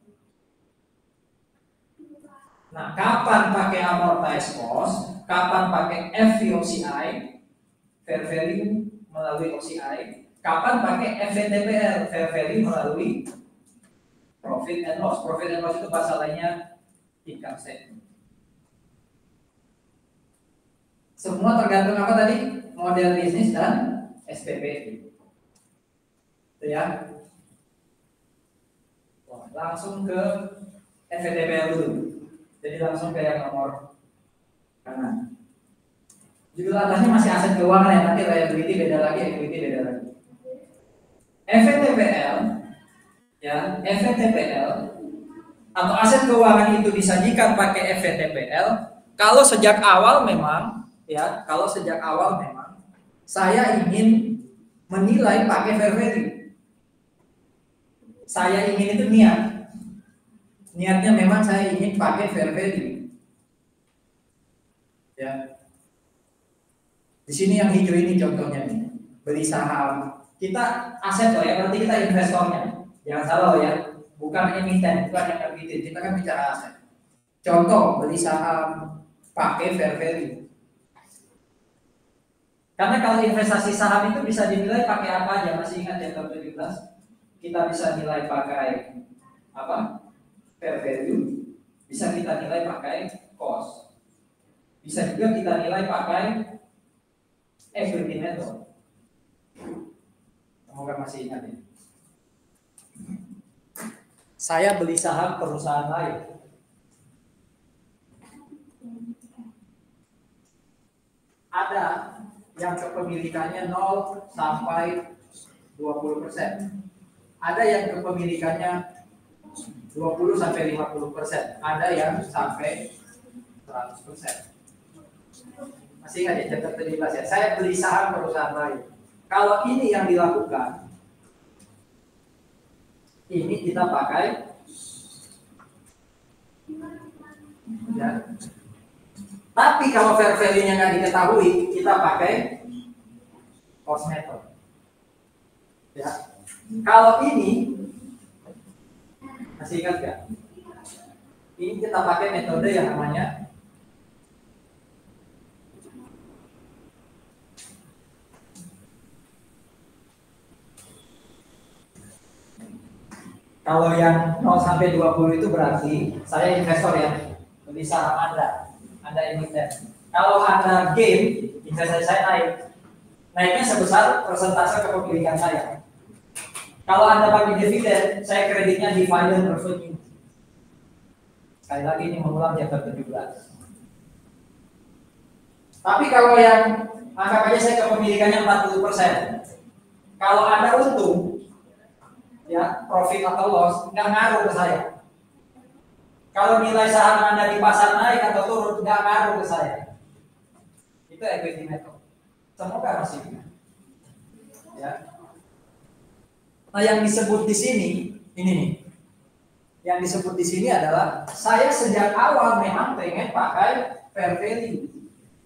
Nah, kapan pakai amortized cost, kapan pakai FVOCI, fair value melalui OCI, kapan pakai FVTPL, fair value melalui profit and loss. Profit and loss itu bahasa lainnya income statement. Semua tergantung apa tadi? Model bisnis dan SPP. Itu ya. Langsung ke FVTPL dulu. Jadi langsung ke yang nomor kanan. Judul atasnya masih aset keuangan ya, nanti liability beda lagi, equity beda lagi. FVTPL, ya, FVTPL atau aset keuangan itu disajikan pakai FVTPL kalau sejak awal memang, ya, kalau sejak awal memang saya ingin menilai pakai fair value. Saya ingin itu niatnya memang saya ingin pakai fair value. Ya. Di sini yang hijau ini contohnya nih, beli saham. Kita aset loh ya, berarti kita investornya. Jangan salah loh ya, bukan emiten, bukan yang terbitin. Kita kan bicara aset. Contoh beli saham pakai fair value. Karena kalau investasi saham itu bisa dinilai pakai apa aja, masih ingat ya tahun 17? Kita bisa nilai pakai apa? Fair value, bisa kita nilai pakai cost, bisa juga kita nilai pakai equity method. Semoga masih ingat ya. Saya beli saham perusahaan lain. Ada yang kepemilikannya 0 sampai 20%. Ada yang kepemilikannya 20 sampai 50%, ada yang sampai 100%. Masih ingat ya chapter 17 ya? Saya beli saham perusahaan lain. Kalau ini yang dilakukan, ini kita pakai ya. Tapi kalau fair value-nya nggak diketahui, kita pakai cost method. Ya. Kalau ini masih ingat gak? Ini kita pakai metode yang namanya kalau yang 0 sampai 20 itu berarti saya investor ya, beli saham Anda emiten. Kalau Anda gain, investasi saya naiknya sebesar persentase kepemilikan saya. Kalau Anda pakai dividen, saya kreditnya dividend revenue. Sekali lagi ini mengulang chapter 17. Tapi kalau yang anggap aja saya kepemilikannya 40%. Kalau Anda untung, ya profit atau loss nggak ngaruh ke saya. Kalau nilai saham Anda di pasar naik atau turun nggak ngaruh ke saya. Itu equity method. Semoga masih ingat. Ya. Nah yang disebut di sini ini nih. Yang disebut di sini adalah saya sejak awal memang pengen pakai fair value.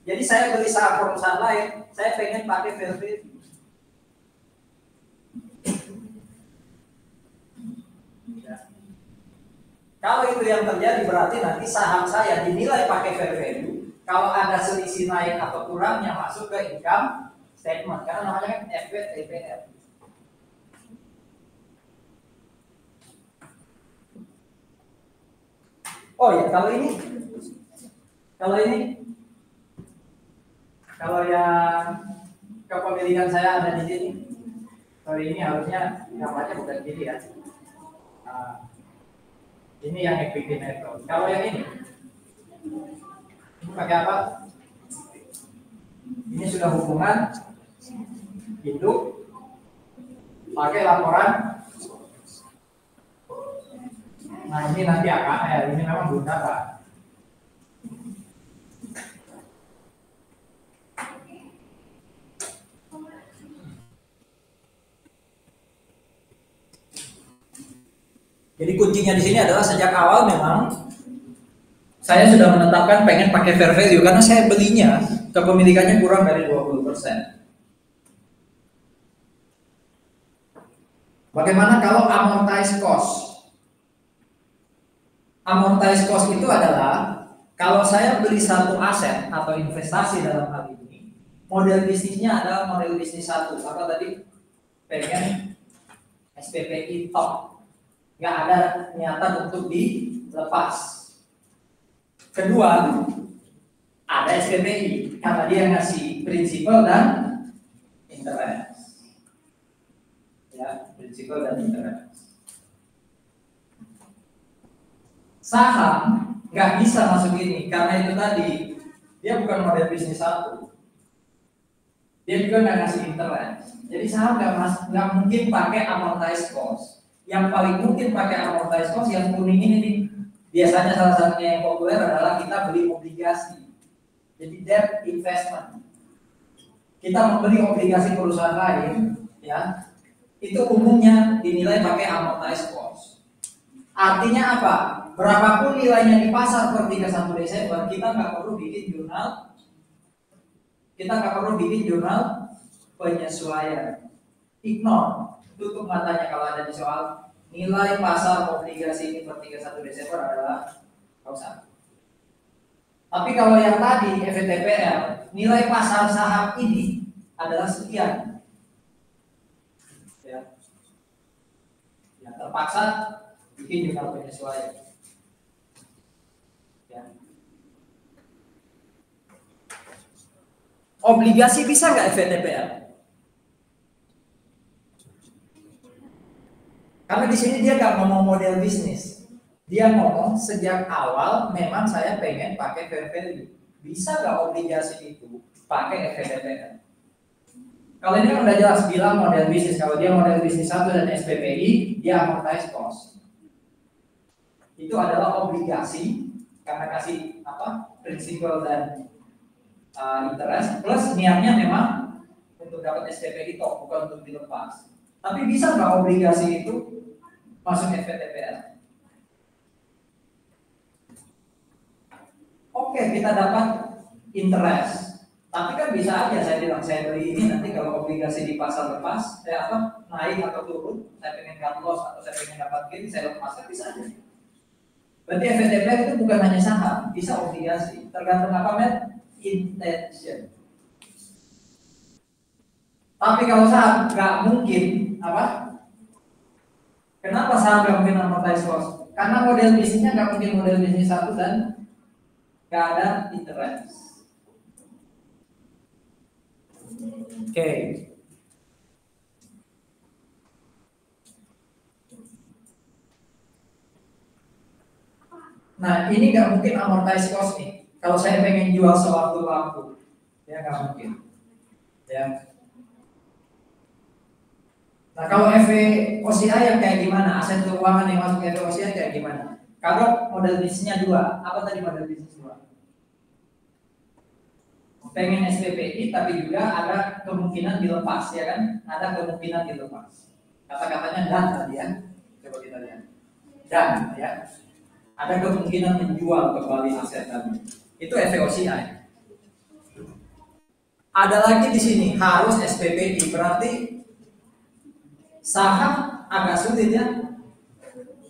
Jadi saya beli saham perusahaan lain, saya pengen pakai fair value. Kalau itu yang terjadi berarti nanti saham saya dinilai pakai fair value. Kalau ada selisih naik atau kurangnya masuk ke income statement karena namanya kan FVTPL. Oh ya, kalau yang kepemilikan saya ada di sini. Kalau ini harusnya namanya bukan gini ya. Nah, ini yang equity method. Kalau yang ini pakai apa? Ini sudah hubungan hidup pakai laporan. Nah ini nanti AKL, ini memang belum dapat. Jadi kuncinya di sini adalah sejak awal memang saya sudah menetapkan pengen pakai fair value karena saya belinya kepemilikannya kurang dari 20%. Bagaimana kalau amortized cost? Amortized cost itu adalah kalau saya beli satu aset atau investasi dalam hal ini, model bisnisnya adalah model bisnis satu. Apa tadi? Pengen SPPI top, nggak ada niatan untuk dilepas. Kedua, ada SPPI karena dia ngasih prinsipal dan interest. Ya, prinsipal dan interest. Saham nggak bisa masuk ini karena itu tadi dia bukan model bisnis satu, dia juga nggak ngasih interest. Jadi saham nggak mungkin pakai amortized cost. Yang paling mungkin pakai amortized cost yang kuning ini nih. Biasanya salah satunya yang populer adalah kita beli obligasi. Jadi debt investment. Kita membeli obligasi perusahaan lain, ya itu umumnya dinilai pakai amortized cost. Artinya apa? Berapapun nilainya di pasar per 31 Desember, kita nggak perlu bikin jurnal. Kita nggak perlu bikin jurnal penyesuaian. Ignore, tutup matanya kalau ada di soal nilai pasar obligasi ini per 31 Desember adalah nggak usah. Tapi kalau yang tadi FVTPL, nilai pasar saham ini adalah sekian. Ya, terpaksa bikin jurnal penyesuaian. Obligasi bisa nggak FVTPL? Karena di sini dia nggak ngomong model bisnis, dia ngomong sejak awal memang saya pengen pakai fair value. Bisa nggak obligasi itu pakai FVTPL? Kalau ini kan udah jelas bilang model bisnis. Kalau dia model bisnis satu dan SPPI, dia amortized cost. Itu adalah obligasi karena kasih apa? Prinsipal dan interest plus niatnya memang untuk dapat SPPI top, bukan untuk dilepas. Tapi bisa nggak obligasi itu masuk FVTPL? Oke, kita dapat interest. Tapi kan bisa aja saya bilang saya beli ini nanti kalau obligasi di pasar lepas, saya apa naik atau turun, saya pengen cut loss atau saya pengen dapat gain, saya lepaskan bisa aja. Berarti FVTPL itu bukan hanya saham, bisa obligasi. Tergantung apa men? Intention. Tapi kalau saham nggak mungkin apa? Kenapa saham nggak mungkin amortized cost? Karena model bisnisnya nggak mungkin model bisnis satu dan nggak ada interest. Oke. Nah ini nggak mungkin amortized cost nih. Kalau saya pengen jual sewaktu-waktu, ya nggak mungkin. Ya. Nah kalau FVOCI yang kayak gimana? Aset keuangan yang masuk FVOCI kayak gimana? Kalau model bisnisnya dua, apa tadi model bisnis dua? Pengen SPPI tapi juga ada kemungkinan dilepas, ya kan? Ada kemungkinan dilepas. Kata-katanya dan tadi ya. Coba kita lihat. dan ya ada kemungkinan menjual kembali aset tadi. Itu FVOCI. Ada lagi di sini harus SPPI, berarti saham agak sulit ya,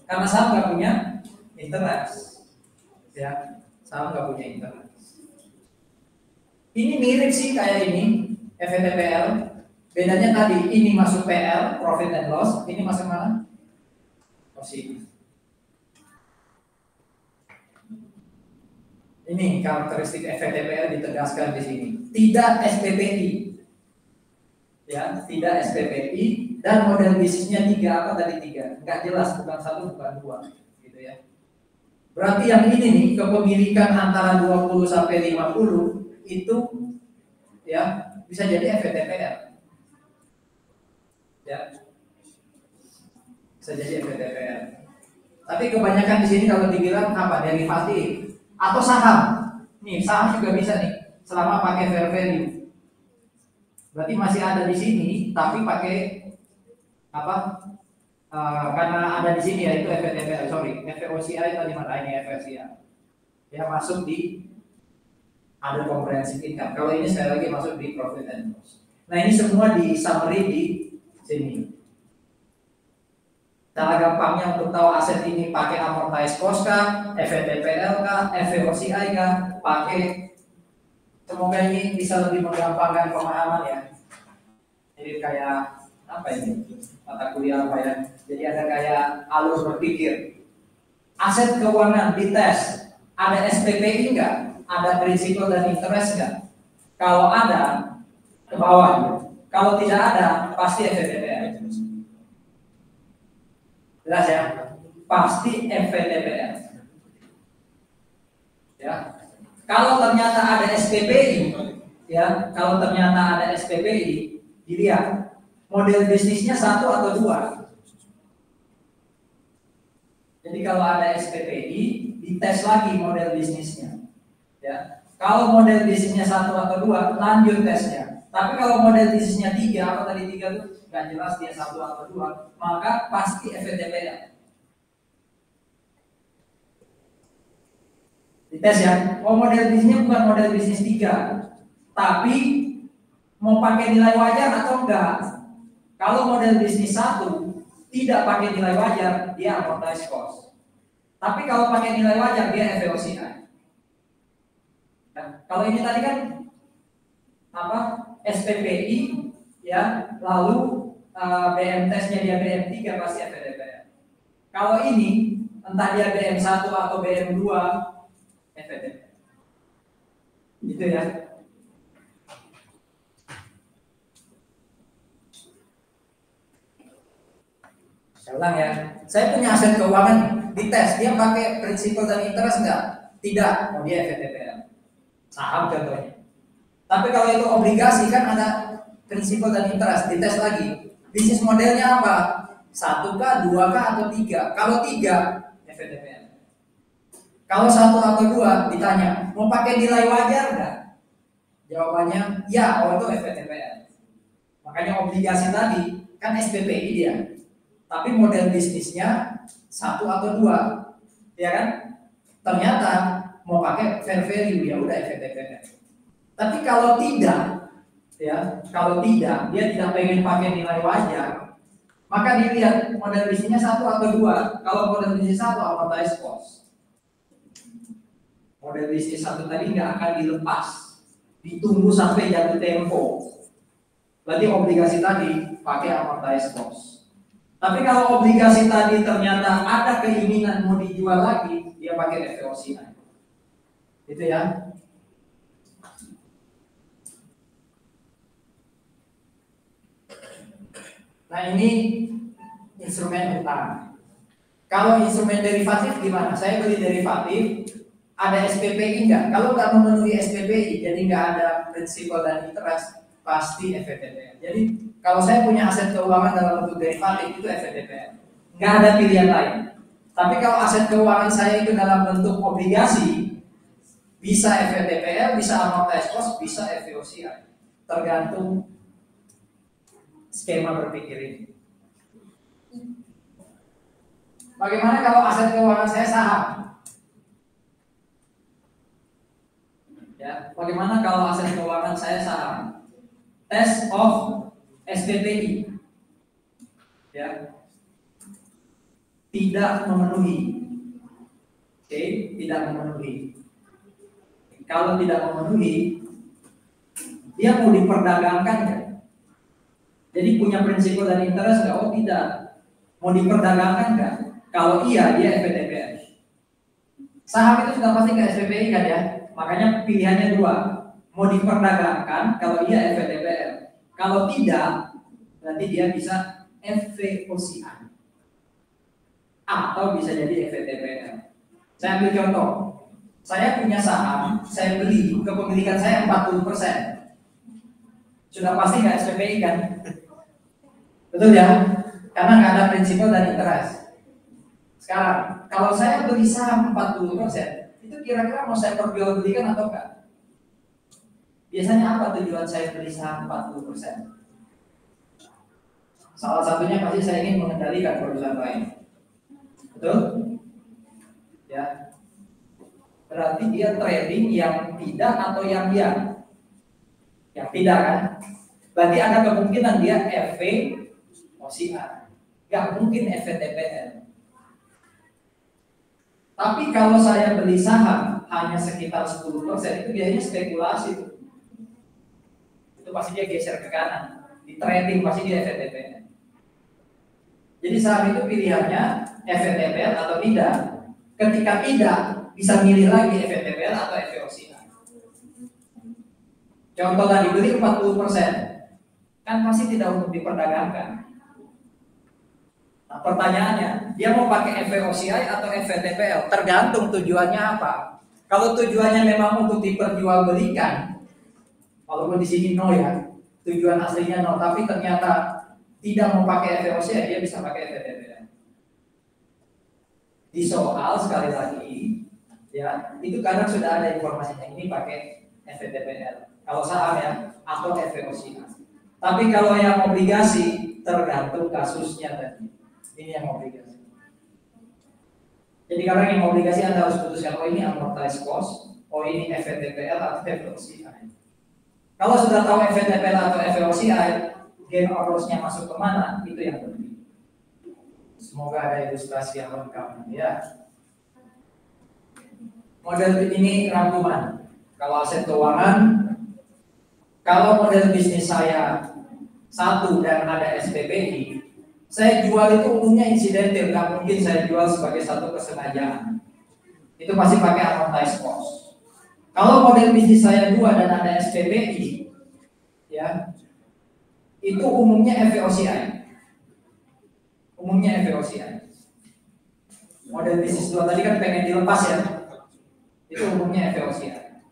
karena saham nggak punya interest, ya saham nggak punya interest. Ini mirip sih kayak ini FVTPL, bedanya tadi ini masuk PL profit and loss, ini masuk mana? OCI. Ini karakteristik FVTPL ditegaskan di sini. Tidak SPPI, ya, tidak SPPI dan model bisnisnya 3 apa tadi 3? Enggak jelas, bukan 1 bukan 2, gitu ya. Berarti yang ini nih kepemilikan antara 20 sampai 50 itu ya bisa jadi FVTPL. Ya. Bisa jadi FVTPL. Tapi kebanyakan di sini kalau dibilang apa? Derivatif atau saham. Nih, saham juga bisa nih selama pakai fair value. Berarti masih ada di sini tapi pakai apa? Karena ada di sini ya itu FVTPL, sorry, FVOCI tadi mana ini FVOCI. Ya masuk di ada comprehensive income. Kalau ini sekali lagi masuk di profit and loss. Nah, ini semua di summary di sini. Cara gampangnya untuk tahu aset ini pakai amortized cost kah, FVTPL kah, FVOCI kah, pakai. Semoga ini bisa lebih menggampangkan pemahaman ya. Jadi kayak apa ini? Mata kuliah apa ya? Jadi ada kayak alur berpikir. Aset keuangan dites, ada SPPI enggak? Ada prinsipal dan interest enggak? Kalau ada, ke bawah. Kalau tidak ada, pasti FVTPL. Jelas ya? Pasti FVTPL. Ya. Kalau ternyata ada SPPI, ya, kalau ternyata ada SPPI, dilihat model bisnisnya 1 atau 2. Jadi kalau ada SPPI, dites lagi model bisnisnya. Ya. Kalau model bisnisnya 1 atau 2, lanjut tesnya. Tapi kalau model bisnisnya 3, apa tadi 3 itu nggak jelas dia 1 atau 2, maka pasti FVTPL. Dites ya. Oh, model bisnisnya bukan model bisnis 3, tapi mau pakai nilai wajar atau enggak. Kalau model bisnis 1 tidak pakai nilai wajar, dia amortized cost. Tapi kalau pakai nilai wajar, dia FVOCI. Nah, kalau ini tadi kan apa? SPPI ya, lalu BM tesnya dia BM3 pasti FVTPL. Kalau ini entah dia BM1 atau BM2 FVTPL. Gitu ya. Saya ulang ya. Saya punya aset keuangan dites, dia pakai prinsipal dan interest enggak? Tidak, oh dia FVTPL. Saham contohnya. Tapi kalau itu obligasi kan ada prinsipal dan interest, dites lagi. Bisnis modelnya apa? 1 kah, 2 kah, atau 3? Kalau 3, FVTPL. Kalau 1 atau 2 ditanya, mau pakai nilai wajar enggak? Jawabannya ya, oh itu FVTPL. Makanya obligasi tadi kan SPPI dia. Tapi model bisnisnya 1 atau 2, ya kan? Ternyata mau pakai fair value, ya udah FVTPL. Tapi kalau tidak, ya kalau tidak, dia tidak pengen pakai nilai wajar, maka dilihat model bisnisnya 1 atau 2. Kalau model bisnis 1 amortized cost, model bisnis 1 tadi nggak akan dilepas, ditunggu sampai jatuh tempo. Berarti obligasi tadi pakai amortized cost. Tapi kalau obligasi tadi ternyata ada keinginan mau dijual lagi, dia pakai FVOCI. Itu ya. Nah, ini instrumen utang. Kalau instrumen derivatif gimana? Saya beli derivatif, ada SPPI enggak? Kalau nggak memenuhi SPPI, jadi nggak ada prinsipal dan interest, pasti FVTPL. Jadi kalau saya punya aset keuangan dalam bentuk derivatif, itu FVTPL. Nggak ada pilihan lain. Tapi kalau aset keuangan saya itu dalam bentuk obligasi, bisa FVTPL, bisa amortized cost, bisa FVOCI. Tergantung skema berpikir ini. Bagaimana kalau aset keuangan saya saham? Ya, bagaimana kalau aset keuangan saya saham? Test of SPPI. Ya. Tidak memenuhi. Oke, tidak memenuhi. Kalau tidak memenuhi, dia mau diperdagangkan ya? Jadi punya prinsip dan interest nggak? Oh tidak. Mau diperdagangkan nggak? Kalau iya, dia FVTPL. Saham itu sudah pasti ke SPPI kan ya? Makanya pilihannya dua. Mau diperdagangkan, kalau iya FVTPL. Kalau tidak, berarti dia bisa FVOCI. Atau bisa jadi FVTPL. Saya ambil contoh. Saya punya saham, saya beli, kepemilikan saya 40%. Sudah pasti nggak SPPI kan? Betul ya? Karena nggak ada prinsipal dan interest. Sekarang, kalau saya beli saham 40%, itu kira-kira mau saya perjualbelikan atau enggak? Biasanya apa tujuan saya beli saham 40%? Salah satunya pasti saya ingin mengendalikan perusahaan lain. Betul? Ya. Berarti dia trading yang tidak atau yang iya? Yang tidak kan? Berarti ada kemungkinan dia FVOCI. Nggak mungkin FVTPL. Tapi kalau saya beli saham hanya sekitar 10%, itu biasanya spekulasi. Itu pasti dia geser ke kanan. Di trading pasti dia FVTPL. Jadi saham itu pilihannya FVTPL atau tidak. Ketika tidak, bisa milih lagi FVTPL atau FVOCI. Contoh tadi beli 40%, kan pasti tidak untuk diperdagangkan. Nah, pertanyaannya, dia mau pakai FVOCI atau FVTPL? Tergantung tujuannya apa. Kalau tujuannya memang untuk diperjualbelikan, walaupun di sini no ya, tujuan aslinya no, tapi ternyata tidak mau pakai FVOCI, dia bisa pakai FVTPL. Di soal sekali lagi, ya itu kadang sudah ada informasinya ini pakai FVTPL. Kalau saham ya, atau FVOCI. Tapi kalau yang obligasi tergantung kasusnya tadi. Ini yang obligasi. Jadi kalau yang obligasi Anda harus putuskan, oh ini amortized cost, oh ini FVTPL atau FVOCI. Kalau sudah tahu FVTPL atau FVOCI, gain or loss-nya masuk kemana, itu yang penting. Semoga ada ilustrasi yang lengkap ya. Model ini rangkuman. Kalau aset keuangan, kalau model bisnis saya satu dan ada SPPI, saya jual itu umumnya insidental, nggak mungkin saya jual sebagai satu kesengajaan. Itu pasti pakai amortized cost. Kalau model bisnis saya dua dan ada SPPI, ya, itu umumnya FVOCI. Umumnya FVOCI. Model bisnis dua tadi kan pengen dilepas ya, itu umumnya FVOCI.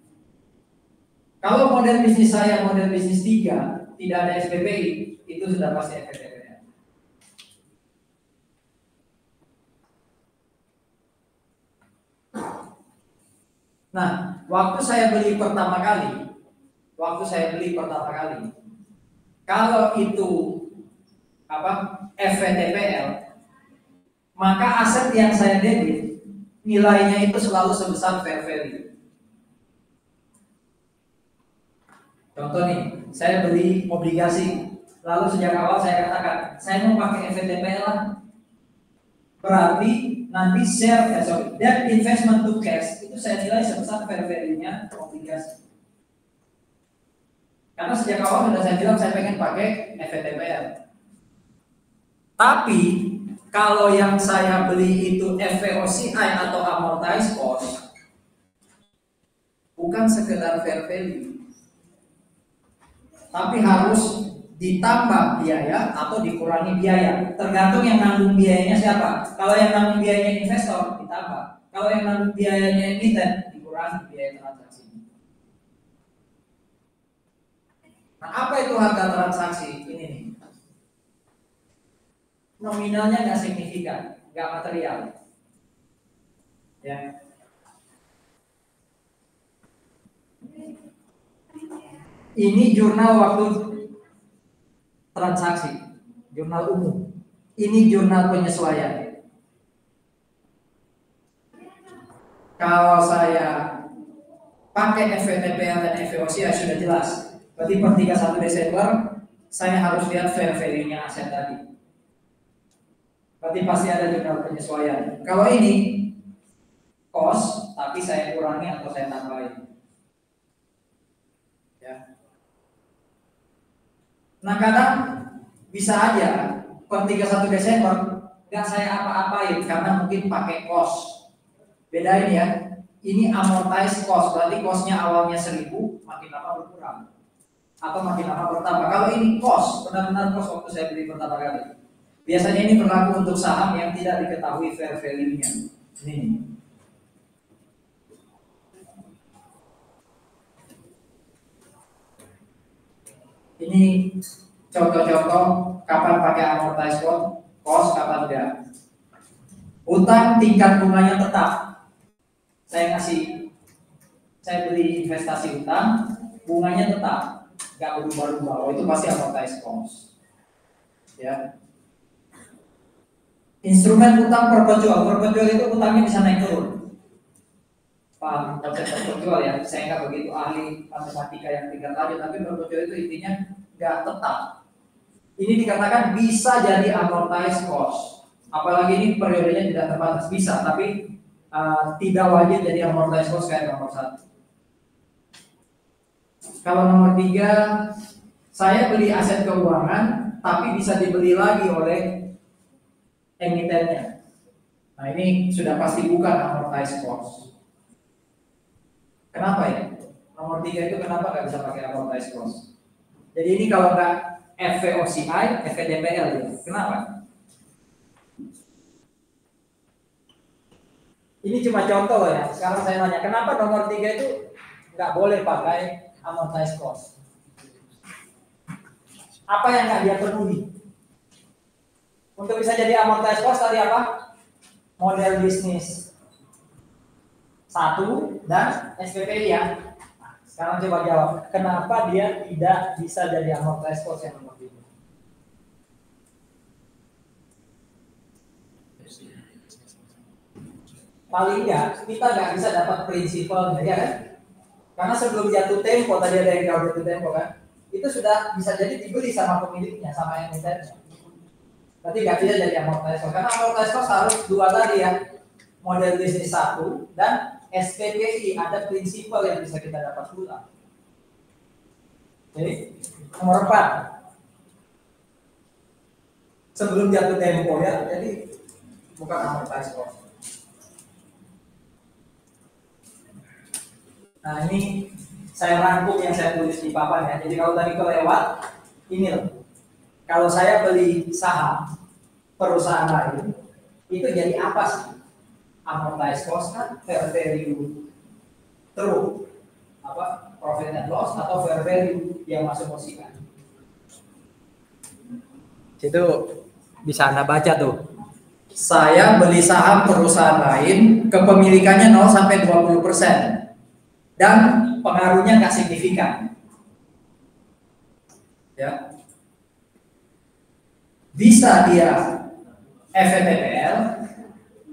Kalau model bisnis saya model bisnis 3 tidak ada SPPI, itu sudah pasti FVTPL. Nah, waktu saya beli pertama kali, kalau itu FVTPL, maka aset yang saya debit nilainya itu selalu sebesar fair value. Contoh nih, saya beli obligasi, lalu sejak awal saya katakan, saya mau pakai FVTPL lah. Berarti nanti that investment to cash itu saya nilai sebesar fair value-nya obligasi. Karena sejak awal sudah saya bilang saya pengen pakai FVTPL. Tapi kalau yang saya beli itu FVOCI atau amortized cost, bukan sekedar fair value, tapi harus ditambah biaya atau dikurangi biaya. Tergantung yang nanggung biayanya siapa. Kalau yang nanggung biayanya investor, ditambah. Kalau yang nanggung biayanya emiten, dikurangi biaya transaksi. Nah, apa itu harga transaksi? Ini nih. Nominalnya nggak signifikan, nggak material. Ya. Ini jurnal waktu transaksi, jurnal umum. Ini jurnal penyesuaian. Kalau saya pakai FVTPL dan FVOCI sudah jelas. Berarti per 31 Desember saya harus lihat fair value-nya aset tadi. Berarti pasti ada jurnal penyesuaian. Kalau ini cost, tapi saya kurangi atau saya tambahin. Ya. Nah kadang bisa aja per 31 Desember nggak saya apa-apain karena mungkin pakai cost. Bedain ya, ini amortize cost, berarti costnya awalnya 1000, makin lama berkurang atau makin lama bertambah. Kalau ini cost, benar-benar cost waktu saya beli pertama kali. Biasanya ini berlaku untuk saham yang tidak diketahui fair value-nya. Ini contoh-contoh kapan pakai amortize cost, kapan enggak. Utang tingkat bunganya tetap. Saya beli investasi utang, bunganya tetap, nggak berubah-ubah. Oh, itu pasti amortize cost. Ya. Instrumen utang perpetual itu utangnya bisa naik turun. Paham konsep perpetual ya? Saya nggak begitu ahli matematika yang tingkat lanjut, tapi perpetual itu intinya nggak tetap. Ini dikatakan bisa jadi amortize cost. Apalagi ini periodenya tidak terbatas, bisa, tapi tidak wajib jadi amortize cost kayak nomor 1. Kalau nomor 3, saya beli aset keuangan tapi bisa dibeli lagi oleh emitennya. Nah ini sudah pasti bukan amortize cost. Kenapa ya? Nomor 3 itu kenapa nggak bisa pakai amortize cost? Jadi ini kalau nggak FVOCI, FVTPL gitu. Kenapa? Ini cuma contoh ya. Sekarang saya nanya, kenapa nomor 3 itu nggak boleh pakai amortize cost? Apa yang nggak dia penuhi? Untuk bisa jadi amortize cost tadi apa? Model bisnis 1 dan SPPI ya. Nah, sekarang coba jawab, kenapa dia tidak bisa jadi amortize cost yang nomor 3? Paling enggak kita nggak bisa dapat prinsipalnya ya kan? Karena sebelum jatuh tempo, tadi ada yang jatuh tempo kan, itu sudah bisa jadi dibeli sama pemiliknya, sama emitennya. Berarti nggak bisa jadi amortize cost. Karena amortize cost harus 2 tadi ya, model bisnis 1 dan SPPI, ada prinsipal yang bisa kita dapat pula. Jadi nomor 4, sebelum jatuh tempo ya, jadi bukan amortize cost. Nah ini saya rangkum yang saya tulis di papan ya. Jadi kalau tadi kelewat, ini loh. Kalau saya beli saham perusahaan lain, itu jadi apa sih? Amortize cost kan fair value true, apa profit and loss atau fair value yang masuk posisi. Itu bisa Anda baca tuh. Saya beli saham perusahaan lain, kepemilikannya 0 sampai 20%. Dan pengaruhnya nggak signifikan, ya. Bisa dia FVTPL,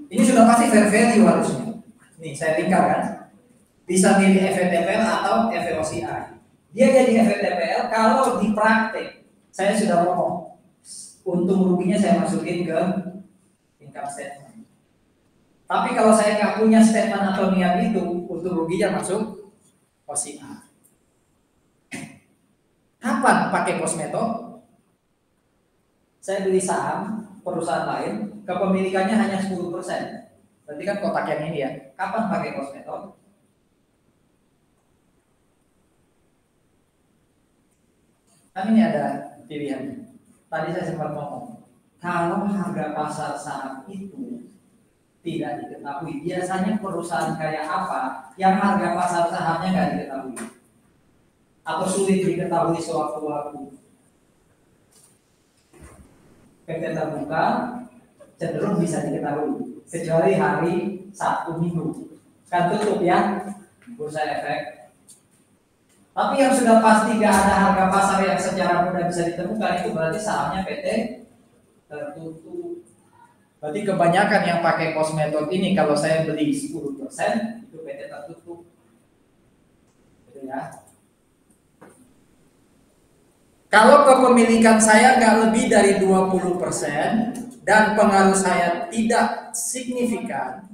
ini sudah pasti fair value harusnya. Nih saya tinggal kan, bisa milih FVTPL atau FVOCI. Dia jadi FVTPL kalau di praktek saya sudah ngomong, untung ruginya saya masukin ke income statement. Tapi kalau saya nggak punya statement atau niat itu, untung ruginya masuk OCI. Kapan pakai cost method? Saya beli saham perusahaan lain, kepemilikannya hanya 10%. Berarti kan kotak yang ini ya. Kapan pakai cost method? Kan ini ada pilihannya. Tadi saya sempat ngomong, kalau harga pasar saham itu tidak diketahui, biasanya perusahaan kayak apa yang harga pasar sahamnya nggak diketahui atau sulit diketahui sewaktu-waktu. PT terbuka cenderung bisa diketahui, kecuali hari Sabtu Minggu kan tutup ya bursa efek. Tapi yang sudah pasti nggak ada harga pasar yang secara mudah bisa ditemukan, itu berarti sahamnya PT tertutup. Berarti kebanyakan yang pakai cost method ini kalau saya beli 10% itu PT tertutup. Gitu ya. Kalau kepemilikan saya nggak lebih dari 20% dan pengaruh saya tidak signifikan.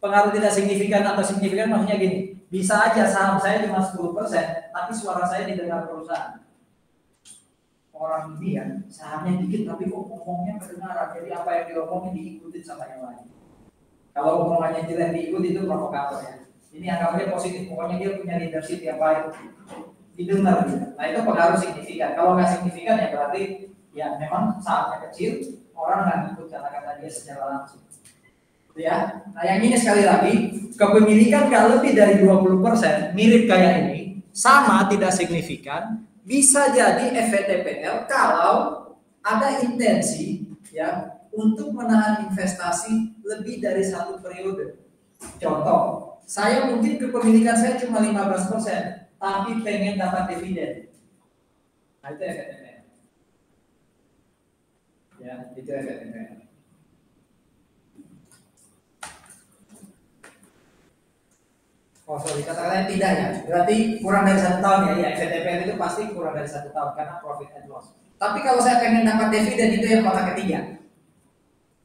Pengaruh tidak signifikan atau signifikan maksudnya gini, bisa aja saham saya cuma 10%, tapi suara saya didengar perusahaan. Orang ini ya, sahamnya dikit tapi kok ngomongnya kedengaran, jadi apa yang diomongin diikutin sama yang lain. Kalau omongannya jelek diikuti itu provokator ya. Ini anggapannya positif, pokoknya dia punya leadership yang baik, didengar gitu. Nah itu pengaruh signifikan. Kalau nggak signifikan ya berarti ya memang sahamnya kecil, orang nggak ikut kata-kata dia secara langsung. Ya, nah yang ini sekali lagi kepemilikan nggak lebih dari 20%, mirip kayak ini, sama tidak signifikan, bisa jadi FVTPL kalau ada intensi ya untuk menahan investasi lebih dari satu periode. Contoh, saya mungkin kepemilikan saya cuma 15%, tapi pengen dapat dividen. Nah itu FVTPL. Ya, itu FVTPL. Oh sorry, katakanlah tidak ya. Berarti kurang dari 1 tahun ya. Ya, FVTPL itu pasti kurang dari 1 tahun karena profit and loss. Tapi kalau saya pengen dapat dividen itu yang kotak ketiga.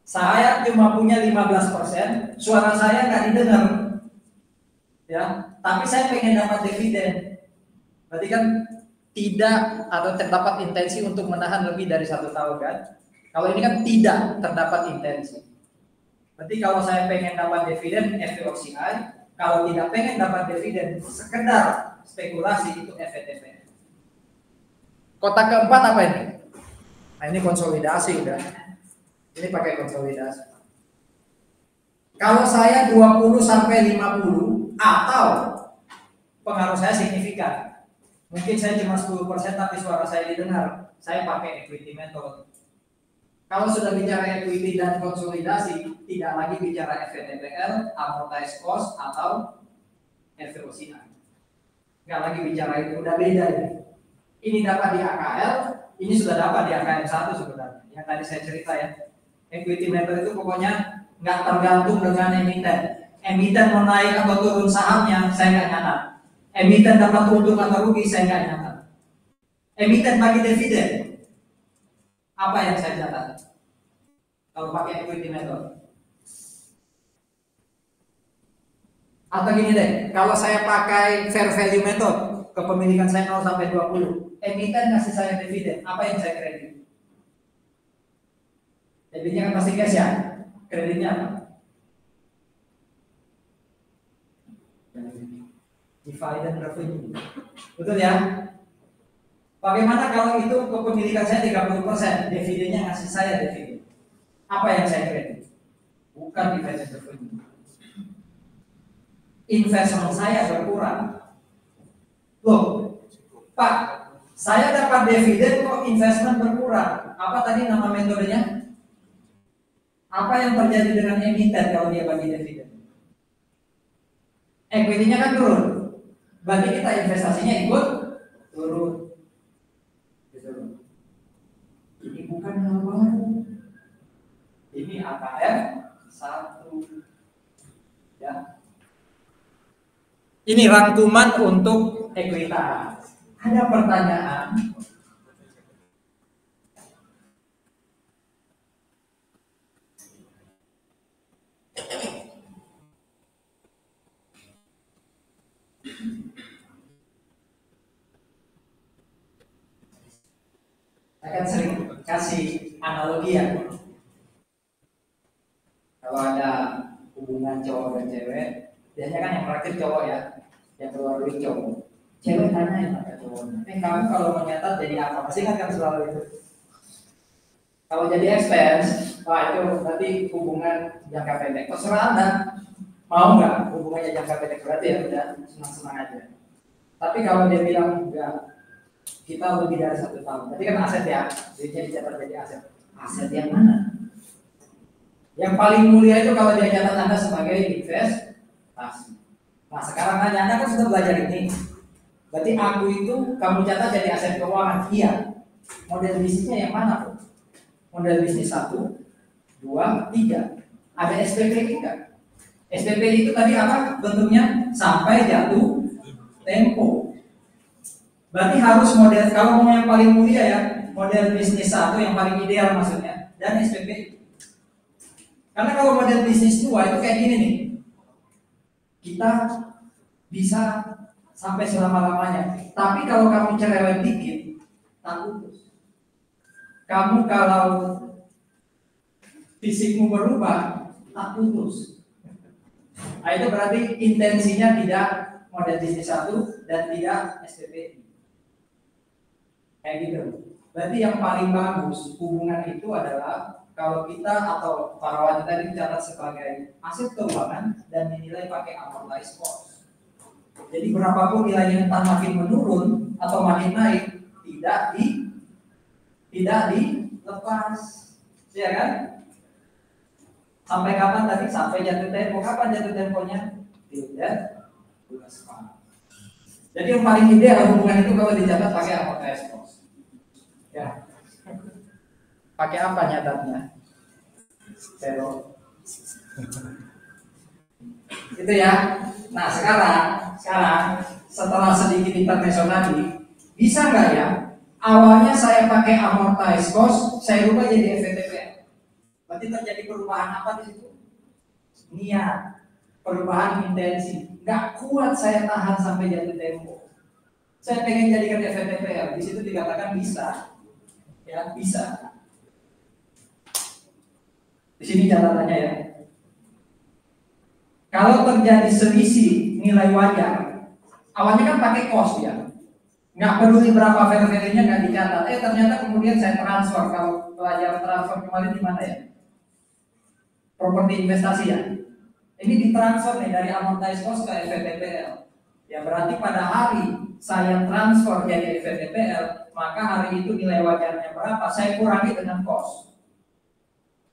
Saya cuma punya 15%, suara saya nggak didengar. Ya, tapi saya pengen dapat dividen. Berarti kan tidak atau terdapat intensi untuk menahan lebih dari 1 tahun kan? Kalau ini kan tidak terdapat intensi. Berarti kalau saya pengen dapat dividen FVOCI, kalau tidak pengen dapat dividen, sekedar spekulasi itu FVTPL. Kotak keempat apa ini? Nah ini konsolidasi udah. Ini pakai konsolidasi. Kalau saya 20 sampai 50 atau pengaruh saya signifikan. Mungkin saya cuma 10% tapi suara saya didengar. Saya pakai equity method. Kalau sudah bicara equity dan konsolidasi, tidak lagi bicara FVTPL, amortized cost atau FVOCI. Nggak lagi bicara itu, udah beda ini. Ini dapat di AKL, ini sudah dapat di AKM 1 sebenarnya. Yang tadi saya cerita ya. Equity method itu pokoknya nggak tergantung dengan emiten. Emiten mau naik atau turun sahamnya, saya nggak nyatat. Emiten dapat untung atau rugi, saya nggak nyatat. Emiten bagi dividen, apa yang saya catat? Kalau pakai equity method. Atau gini deh, kalau saya pakai fair value method, kepemilikan saya 0 sampai 20, emiten ngasih saya dividen, apa yang saya kredit? Debitnya kan pasti cash ya, kreditnya apa? Dividend revenue. Betul ya? Bagaimana kalau itu kepemilikan saya 30%, dividennya ngasih saya dividen? Apa yang saya kredit? Bukan dividend revenue. Investment saya berkurang. Loh, Pak, saya dapat dividen kok investment berkurang. Apa tadi nama metodenya? Apa yang terjadi dengan emiten kalau dia bagi dividen? Equity-nya kan turun. Berarti kita investasinya ikut turun. Ini bukan hal baru. Ini AKM 1. Ya. Ini rangkuman untuk ekuitas. Ada pertanyaan? Saya kan sering kasih analogi ya. Kalau ada hubungan cowok dan cewek, biasanya kan yang praktis cowok ya, yang keluar duit cowok. Cewek tanya yang pakai cowoknya, kamu kalau mau nyatat jadi apa? Pasti kan selalu itu. Kalau jadi expense, wah itu berarti hubungan jangka pendek. Terserah Anda, mau nggak hubungannya jangka pendek, berarti ya udah senang-senang aja. Tapi kalau dia bilang enggak, kita lebih dari 1 tahun. Berarti kan aset ya, duitnya dicatat jadi aset. Aset yang mana? Yang paling mulia itu kalau dia catat Anda sebagai investasi. Nah sekarang nanya, Anda kan sudah belajar ini. Berarti aku itu kamu catat jadi aset keuangan. Iya. Model bisnisnya yang mana? Model bisnis 1, 2, 3. Ada SPPI enggak? SPPI itu tadi apa bentuknya? Sampai jatuh tempo. Berarti harus model, kalau mau yang paling mulia ya, model bisnis 1 yang paling ideal maksudnya, dan SPPI. Karena kalau model bisnis 2 itu kayak gini nih, kita bisa sampai selama-lamanya. Tapi kalau kamu cerewet dikit, tak putus. Kamu kalau fisikmu berubah, tak putus. Nah, itu berarti intensinya tidak model bisnis 1 dan tidak SPPI. Kayak gitu. Berarti yang paling bagus hubungan itu adalah kalau kita atau para wanita dicatat sebagai aset keuangan dan dinilai pakai amortized cost. Jadi berapapun nilainya entah makin menurun atau makin naik, tidak dilepas, ya kan? Sampai kapan tadi? Sampai jatuh tempo. Kapan jatuh temponya? Tidak lunas. Jadi yang paling ideal hubungan itu kalau dicatat pakai amortized cost. Ya. Pakai apa nyatatnya? Zero. Itu ya. Nah sekarang setelah sedikit intermezzo tadi, bisa nggak ya? Awalnya saya pakai amortized cost, saya rubah jadi FVTPL. Berarti terjadi perubahan apa di situ? Niat, perubahan intensi. Nggak kuat saya tahan sampai jatuh tempo. Saya pengen jadikan FVTPL. Di situ dikatakan bisa, ya bisa. Di sini catatannya ya. Kalau terjadi selisih nilai wajar, awalnya kan pakai cost ya, nggak peduli berapa value-nya nggak dicatat. Ternyata kemudian saya transfer. Kalau pelajaran transfer kemarin di mana ya? Properti investasi ya. Ini ditransfer nih dari amortized cost ke FVTPL. Ya berarti pada hari saya transfer jadi FVTPL, maka hari itu nilai wajarnya berapa? Saya kurangi dengan cost.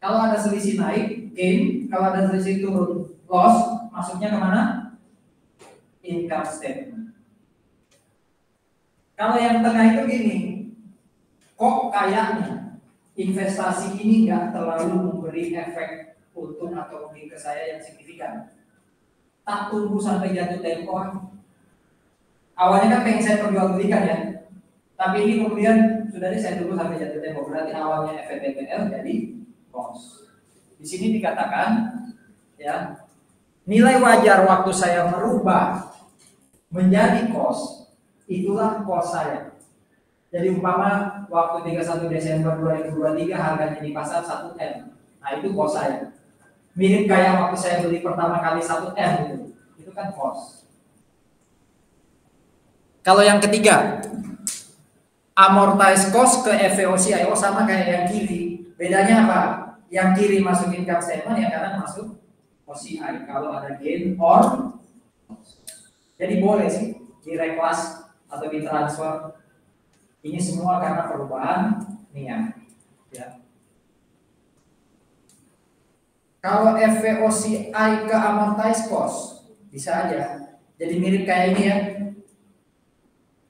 Kalau ada selisih naik, gain. Kalau ada selisih turun, loss. Masuknya kemana? Income statement. Kalau yang tengah itu gini, kok kayaknya investasi ini nggak terlalu memberi efek untung atau rugi ke saya yang signifikan. Tak tunggu sampai jatuh tempo. Awalnya kan pengen saya perjualbelikan ya, tapi ini kemudian sudah deh saya tunggu sampai jatuh tempo. Berarti awalnya FVTPL jadi cost. Di sini dikatakan ya, nilai wajar waktu saya merubah menjadi cost, itulah cost saya. Jadi umpama waktu 31 Desember 2023 harganya di pasar 1M. Nah itu cost saya. Mirip kayak waktu saya beli pertama kali 1M gitu. Itu kan cost. Kalau yang ketiga, amortized cost ke FVOCI, sama kayak yang kiri. Bedanya apa? Yang kiri masuk income statement, yang kanan masuk OCI. Kalau ada gain or loss. Jadi boleh sih direklas atau ditransfer. Ini semua karena perubahan niat. Ya. Kalau FVOCI ke amortized cost bisa aja. Jadi mirip kayak ini ya.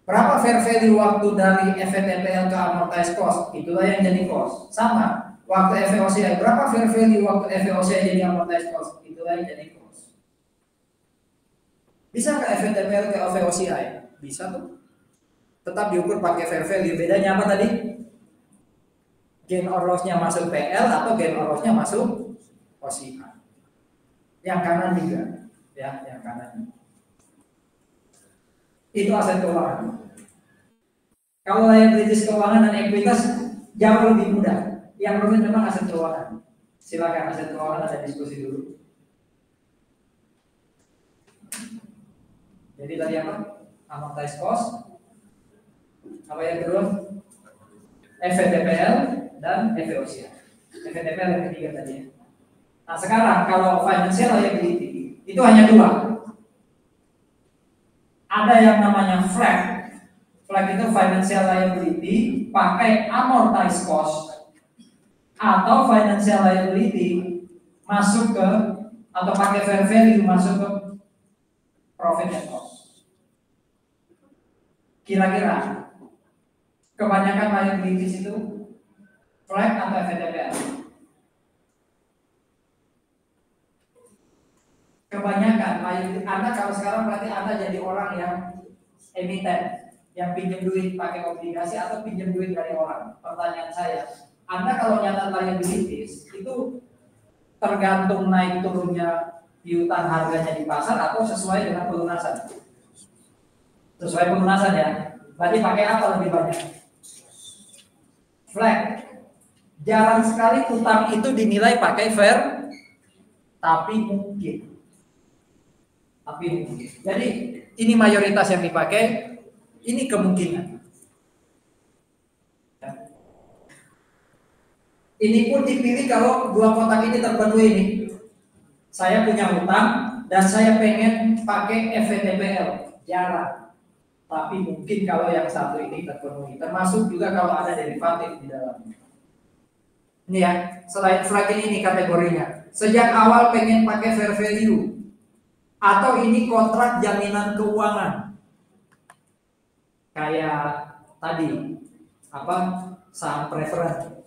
Berapa fair value waktu dari FVTPL ke amortized cost? Itulah yang jadi cost. Sama, waktu FVOCI. Berapa fair value waktu FVOCI jadi amortized cost? Itulah yang jadi cost. Bisa ke FVTPL ke FVOCI? Bisa tuh. Tetap diukur pakai fair value. Bedanya apa tadi? Gain or loss-nya masuk PL atau gain or loss-nya masuk OCI. Yang kanan juga. Ya, yang kanan. Itu aset keuangan. Kalau liabilities keuangan dan ekuitas jauh lebih mudah. Yang rumit memang aset keuangan. Silakan aset keuangan ada diskusi dulu. Jadi tadi apa? Amortized cost. Apa yang kedua? FVTPL dan FVOCI. FVTPL yang ketiga tadi. Nah sekarang kalau financial liability itu hanya dua. Ada yang namanya flag. Flag itu financial liability pakai amortized cost, atau financial liability masuk ke atau pakai fair value masuk ke profit and loss. Kira-kira kebanyakan liabilities itu flag atau FVTPL? kebanyakan, Anda kalau sekarang berarti Anda jadi orang yang emiten, yang pinjam duit pakai obligasi atau pinjam duit dari orang. Pertanyaan saya, Anda kalau nyatat liabilities itu tergantung naik turunnya piutang harganya di pasar atau sesuai dengan pelunasan? Sesuai pelunasan ya. Berarti pakai apa lebih banyak? Flag. Jarang sekali utang itu dinilai pakai fair, tapi mungkin. Jadi ini mayoritas yang dipakai, ini kemungkinan. Ini pun dipilih kalau dua kotak ini terpenuhi nih. Saya punya utang dan saya pengen pakai FVTPL, jarang. Tapi mungkin kalau yang satu ini terpenuhi, termasuk juga kalau ada derivatif di dalamnya. Ini ya, selain flag ini kategorinya. Sejak awal pengen pakai fair value, atau ini kontrak jaminan keuangan. Kayak tadi apa, saham preference.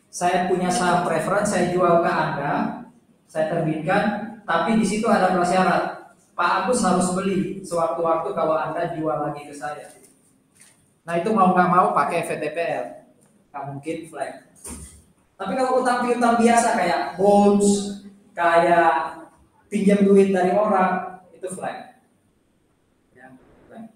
Saya punya saham preference, saya jual ke Anda, saya terbitkan, tapi di situ ada prasyarat. Pak Agus harus beli sewaktu-waktu kalau Anda jual lagi ke saya. Nah itu mau nggak mau pakai VTPL, nggak mungkin flag. Tapi kalau utang piutang biasa kayak bonds, kayak pinjam duit dari orang, itu flag. Ya, flag.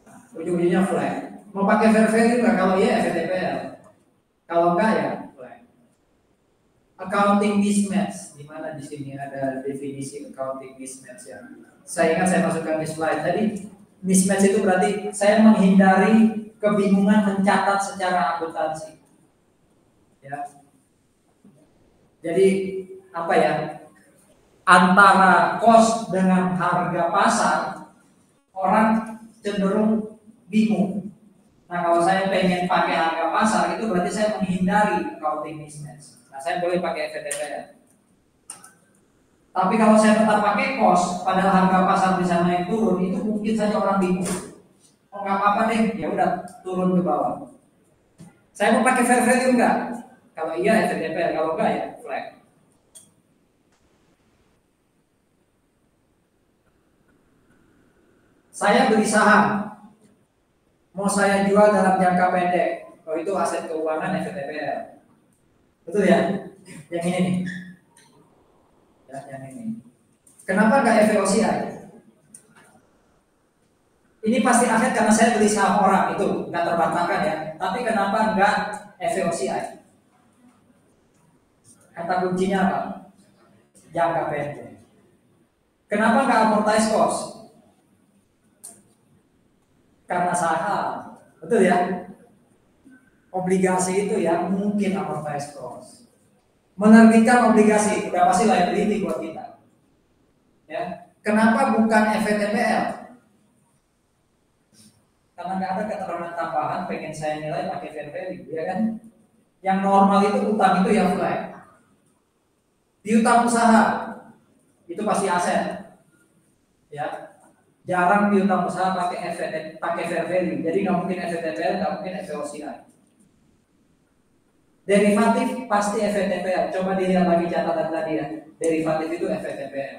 Nah, ujung-ujungnya flag. Mau pakai fair value nggak? Kalau iya FVTPL. Kalau enggak ya flag. Accounting mismatch, di mana di sini ada definisi accounting mismatch ya. Saya ingat saya masukkan di slide tadi. Mismatch itu berarti saya menghindari kebingungan mencatat secara akuntansi. Ya. Jadi apa ya? Antara cost dengan harga pasar, orang cenderung bingung. Nah kalau saya pengen pakai harga pasar itu berarti saya menghindari accounting mismatch. Nah saya boleh pakai FVTPL. Tapi kalau saya tetap pakai cost, padahal harga pasar di sana yang turun, itu mungkin saja orang bingung. Oh nggak apa-apa deh, ya udah turun ke bawah. Saya mau pakai fair value enggak? Kalau iya FVTPL, kalau enggak ya flag. Saya beli saham, mau saya jual dalam jangka pendek, kalau itu aset keuangan FVTPL. Betul ya? Yang ini nih. Ya, yang ini. Kenapa nggak FVOCI? Ini pasti aset karena saya beli saham orang, itu nggak terbantahkan ya. Tapi kenapa nggak FVOCI? Kata kuncinya apa? Jangka pendek. Kenapa nggak amortize cost? Karena saham, betul ya? Obligasi itu ya mungkin amortize cost. Menerbitkan obligasi udah pasti liability buat kita. Ya, kenapa bukan FVTPL? Karena nggak ada keterangan tambahan, pengen saya nilai pakai fair value, ya kan? Yang normal itu utang itu yang flag. Piutang usaha itu pasti aset, ya. Jarang piutang usaha pakai fair value, jadi nggak mungkin FVTPL, nggak mungkin FVOCI. Derivatif pasti FVTPL. Coba dilihat lagi catatan tadi ya. Derivatif itu FVTPL.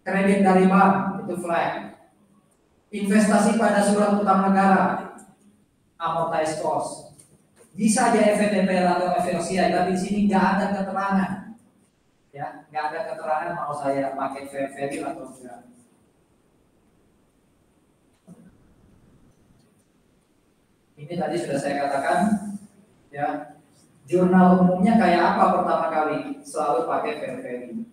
Kredit dari bank itu flag. Investasi pada surat utang negara, amortized cost. Bisa aja FVTPL atau FVOCI, tapi di sini nggak ada keterangan. Ya, nggak ada keterangan mau saya pakai fair value atau enggak. Ini tadi sudah saya katakan, ya. Jurnal umumnya kayak apa pertama kali? Selalu pakai fair value.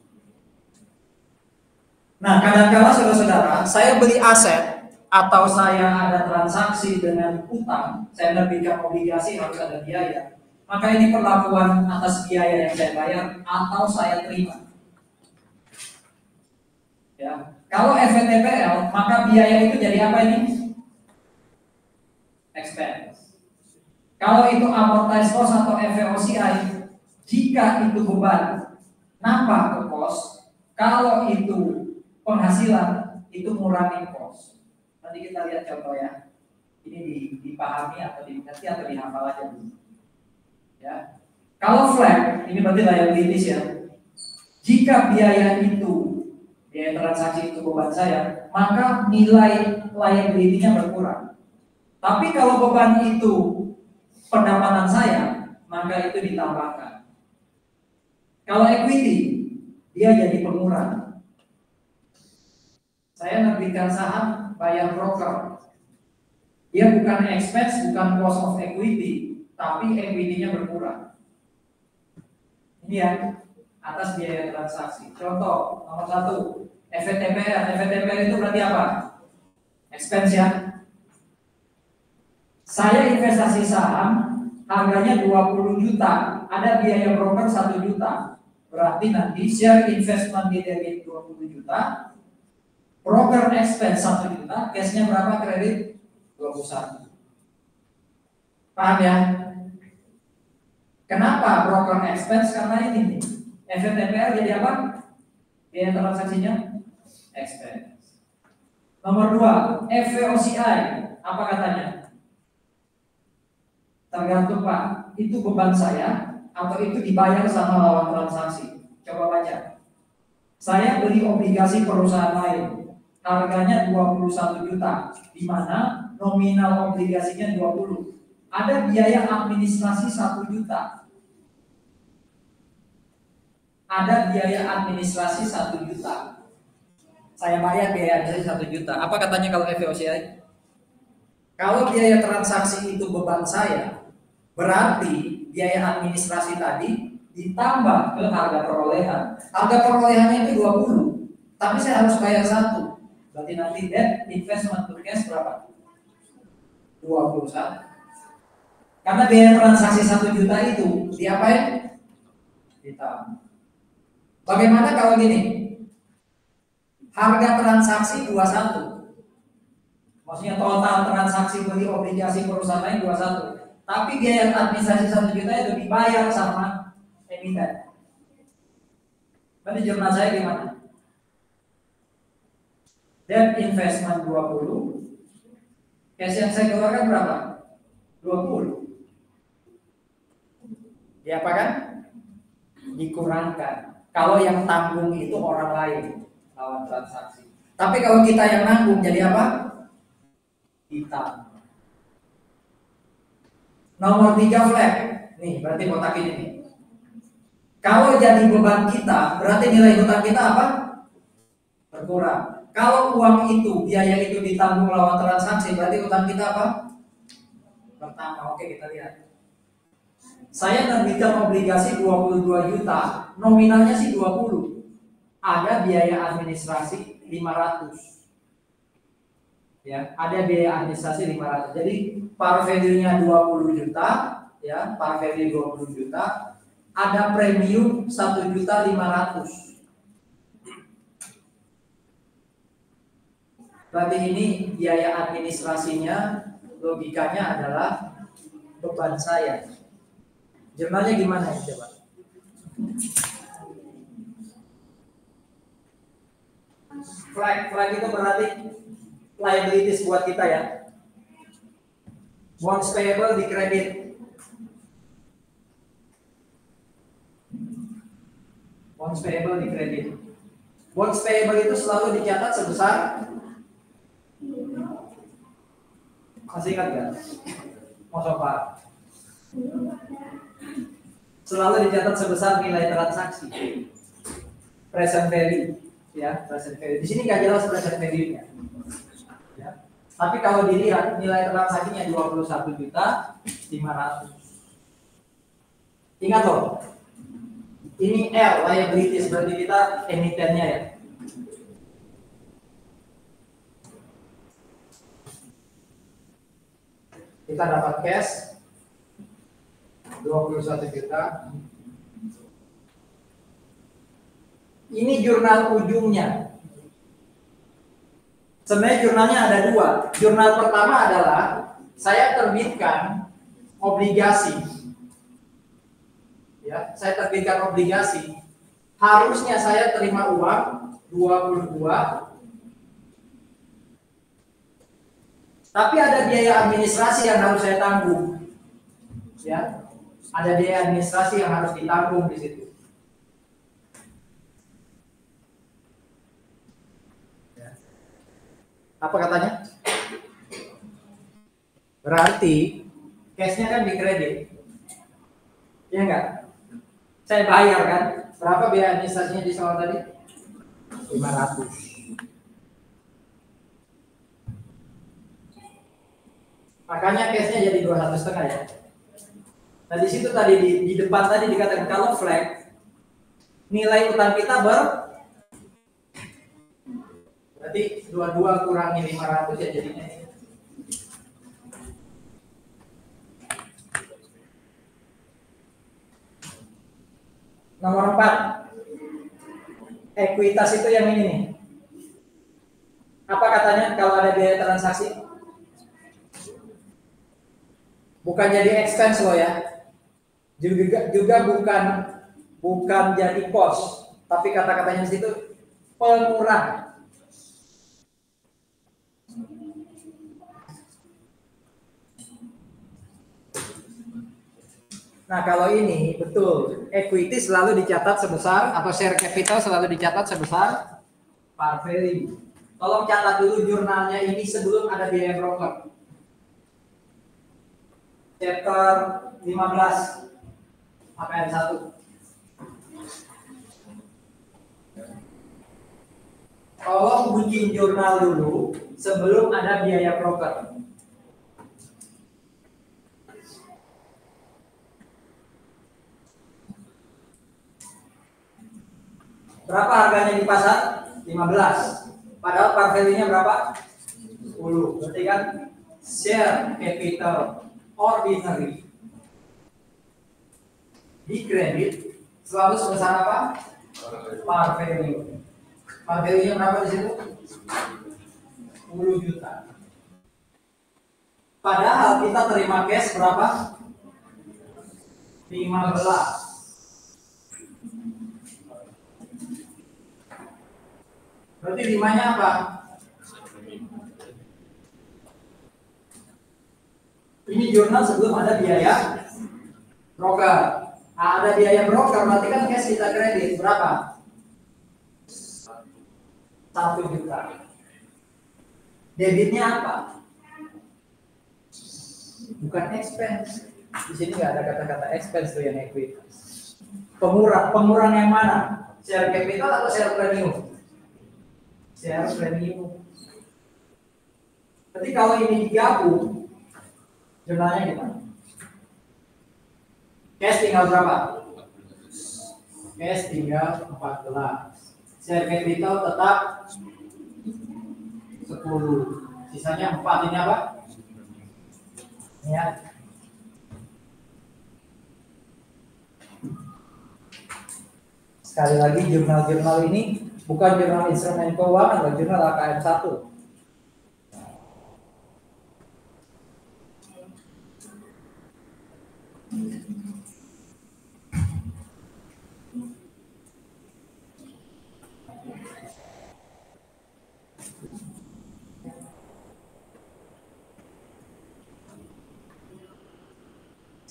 Nah, kadang-kala saudara-saudara, saya beli aset atau saya ada transaksi dengan utang, saya menerbitkan obligasi harus ada biaya. Maka ini perlakuan atas biaya yang saya bayar atau saya terima. Ya, kalau FVTPL, maka biaya itu jadi apa ini? Expense. Kalau itu amortized cost atau FVOCI, jika itu beban nambah ke cost, kalau itu penghasilan, itu ngurangi cost. Nanti kita lihat contoh ya. Ini dipahami atau dimengerti atau dihafal aja dulu. Ya. Kalau flat, ini berarti liabilities ya. Jika biaya transaksi itu beban saya, maka nilai liability-nya berkurang. Tapi kalau beban itu pendapatan saya, maka itu ditambahkan. Kalau equity, dia jadi pengurang. Saya menerbitkan saham, bayar broker. Dia bukan expense, bukan cost of equity, tapi equity-nya berkurang. Ini ya, atas biaya transaksi. Contoh, nomor 1, FVTPR. FVTPR itu berarti apa? Expense ya. Saya investasi saham, harganya 20 juta, ada biaya broker 1 juta. Berarti nanti share investment di debit 20 juta, broker expense 1 juta, cashnya berapa kredit? 21. Paham ya? Kenapa broker expense? Karena ini FVTPR jadi apa? Biaya transaksinya expense. Nomor 2, FVOCI. Apa katanya? Tergantung Pak, itu beban saya atau itu dibayar sama lawan transaksi. Coba baca. Saya beli obligasi perusahaan lain, harganya 21 juta, di mana nominal obligasinya 20. Ada biaya administrasi 1 juta. Ada biaya administrasi 1 juta. Saya bayar biaya administrasi 1 juta. Apa katanya kalau FVOCI? Kalau biaya transaksi itu beban saya, berarti biaya administrasi tadi ditambah ke harga perolehan. Harga perolehannya itu 20, tapi saya harus bayar 1. Berarti nanti debt investment to cash berapa? 21. Karena biaya transaksi 1 juta itu diapain? Ditambah. Bagaimana kalau gini? Harga transaksi 21. Maksudnya total transaksi beli obligasi perusahaan lain 21. Tapi biaya administrasi 1 juta itu dibayar sama emiten. Berarti jurnal saya gimana? Debt investment 20. Cash yang saya keluarkan berapa? 20. Ya apa kan? Dikurangkan. Kalau yang tanggung itu orang lain lawan transaksi. Tapi kalau kita yang nanggung jadi apa? Kita. Nomor 3 flat. Nih, berarti kotak ini nih. Kalau jadi beban kita, berarti nilai hutang kita apa? Berkurang. Kalau uang itu, biaya itu ditanggung lawan transaksi, berarti hutang kita apa? Bertambah. Oke, kita lihat. Saya terbitkan obligasi 22 juta, nominalnya sih 20. Ada biaya administrasi 500. Ya, ada biaya administrasi 500. Jadi par value-nya 20 juta, ya, par value 20 juta, ada premium 1.500.000. Berarti ini biaya administrasinya, logikanya adalah beban saya. Jurnalnya gimana ya coba? Flag itu berarti liabilities buat kita ya. Bonds payable di kredit. Bonds payable di kredit. Bonds payable itu selalu dicatat sebesar, masih ingat nggak? Mau coba? Selalu dicatat sebesar nilai transaksi. Present value, ya, present value. Di sini nggak jelas present value-nya. Ya. Tapi kalau dilihat nilai transaksinya 21.500.000. Ingat loh, ini L, liabilities, berarti kita emitennya ya. Kita dapat cash 21 juta. Ini jurnal ujungnya. Sebenarnya jurnalnya ada 2. Jurnal pertama adalah saya terbitkan obligasi. Ya, saya terbitkan obligasi. Harusnya saya terima uang 22. Tapi ada biaya administrasi yang harus saya tanggung. Ya. Ada biaya administrasi yang harus ditanggung di situ. Apa katanya? Berarti cashnya kan di kredit, ya enggak? Saya bayar kan? Berapa biaya administrasinya di soal tadi? 500. Makanya cashnya jadi 2,5 ya. Nah di situ tadi di depan tadi dikatakan kalau flag nilai utang kita berarti 22 kurangi 500 ya jadinya. Nomor 4, ekuitas itu yang ini nih. Apa katanya kalau ada biaya transaksi? Bukan jadi expense loh ya. Juga bukan jadi cost, tapi kata-katanya di situ pengurang. Nah kalau ini betul, equity selalu dicatat sebesar atau share capital selalu dicatat sebesar par value. Tolong catat dulu jurnalnya ini sebelum ada biaya broker. Chapter 15 APN 1. Tolong bikin jurnal dulu sebelum ada biaya broker. Berapa harganya di pasar? 15. Padahal par value-nya berapa? 10. Berarti kan share capital ordinary di kredit selalu sebesar apa? Par value. Par value-nya berapa di situ? 10 juta. Padahal kita terima cash berapa? 15. Berarti 5-nya apa? Ini jurnal sebelum ada biaya broker. Nah, ada biaya broker, berarti kan cash kita kredit berapa? 1 juta. Debitnya apa? Bukan expense. Di sini nggak ada kata-kata expense tuh yang ekuitas. Pengurang yang mana? Share capital atau share premium? Share premium. Berarti kalau ini digabung, jurnalnya gimana? Cash tinggal berapa? Cash tinggal 14. Share capital tetap 10. Sisanya 4. Ini apa? Ya. Sekali lagi jurnal-jurnal ini bukan jurnal instrumen keuangan, jurnal AKM 1.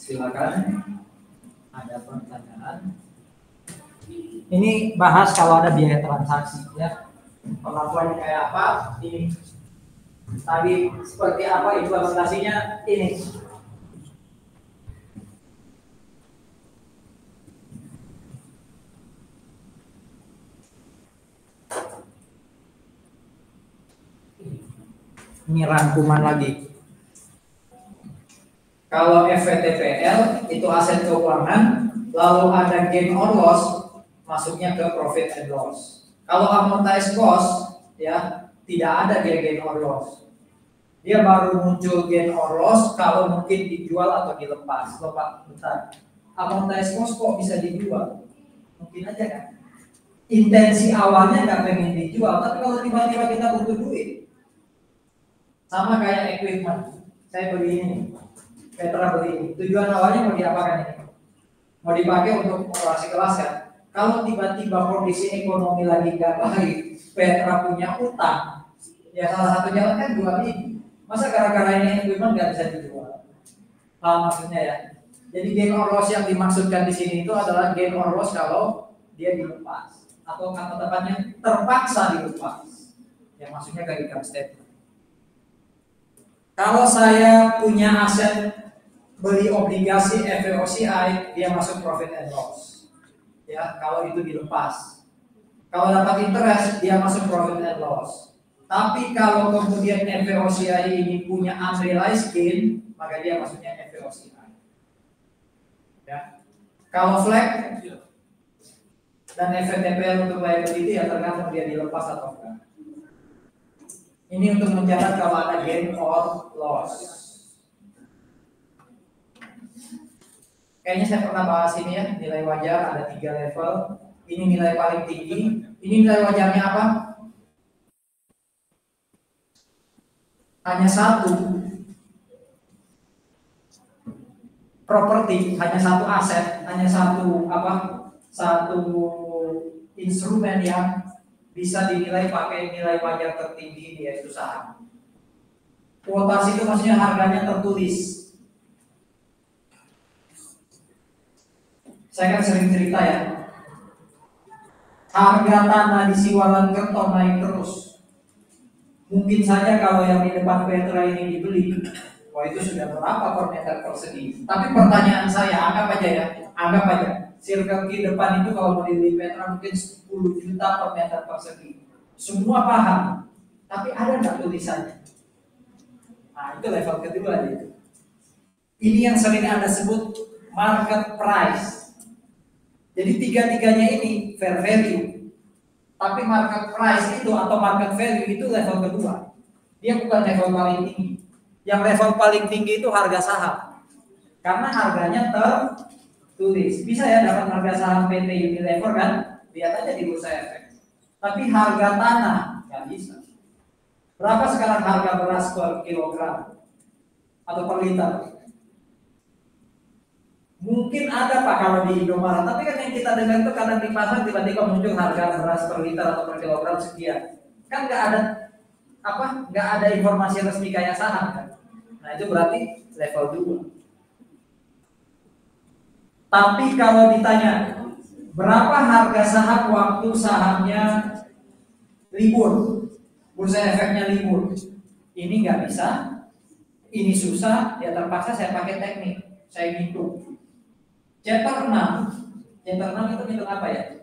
Silakan, ada pertanyaan. Ini bahas kalau ada biaya transaksi ya. Perlakuannya kayak apa? Ini. Tadi seperti apa implementasinya? Ini. Ini rangkuman lagi. Kalau FVTPL itu aset keuangan, lalu ada gain or loss, masuknya ke profit and loss. Kalau amortized cost, ya tidak ada dia gain or loss. Dia baru muncul gain or loss kalau mungkin dijual atau dilepas. Lupa, bentar. Amortized cost kok bisa dijual? Mungkin aja kan. Intensi awalnya nggak pengen dijual, tapi kalau tiba-tiba kita butuh duit, sama kayak equipment. Saya beli ini. Petra beli ini. Tujuan awalnya mau diapakan ini? Mau dipakai untuk operasi kelas kan? Kalau tiba-tiba kondisi ekonomi lagi nggak baik, Petra punya utang, ya salah satu jalan kan jual ini. Masa gara-gara ini equipment nggak bisa dijual? Paham maksudnya ya? Jadi gain or loss yang dimaksudkan di sini itu adalah gain or loss kalau dia dilepas atau kata tepatnya terpaksa dilepas. Yang maksudnya kayak income statement. Kalau saya punya aset beli obligasi FVOCI, dia masuk profit and loss. Ya, kalau itu dilepas. Kalau dapat interest, dia masuk profit and loss. Tapi kalau kemudian FVOCI ini punya unrealized gain, maka dia masuknya FVOCI. Ya. Kalau flag dan FVTPL untuk liability ya tergantung dia dilepas atau enggak. Ini untuk mencatat kalau ada gain or loss. Kayaknya saya pernah bahas ini ya, nilai wajar ada 3 level. Ini nilai paling tinggi. Ini nilai wajarnya apa? Hanya satu properti, hanya satu aset, hanya satu satu instrumen yang bisa dinilai pakai nilai wajar tertinggi, yaitu saham. Kuotasi itu maksudnya harganya tertulis. Saya kan sering cerita ya, harga tanah di Siwalan Kerto naik terus. Mungkin saja kalau yang di depan Petra ini dibeli, wah itu sudah berapa per meter persegi. Tapi pertanyaan saya, anggap aja, Circle K depan itu kalau mau dibeli Petra mungkin 10 juta per meter persegi. Semua paham, tapi ada nggak tulisannya? Nah itu level kedua itu. Ini yang sering Anda sebut market price. Jadi tiga-tiganya ini fair value. Tapi market price itu atau market value itu level kedua. Dia bukan level paling tinggi. Yang level paling tinggi itu harga saham. Karena harganya tertulis. Bisa ya dapat harga saham PT Unilever kan? Lihat aja di Bursa Efek. Tapi harga tanah nggak bisa. Berapa sekarang harga beras per kilogram atau per liter? Mungkin ada Pak kalau di Indomaret, tapi kan yang kita dengar itu kadang di pasar tiba-tiba muncul harga beras per liter atau per kilogram sekian. Kan nggak ada informasi resmi kayak saham kan. Nah itu berarti level 2. Tapi kalau ditanya berapa harga saham waktu sahamnya libur, Bursa Efeknya libur, ini nggak bisa, ini susah, ya terpaksa saya pakai teknik, saya hitung. Chapter 6 itu hitung apa ya?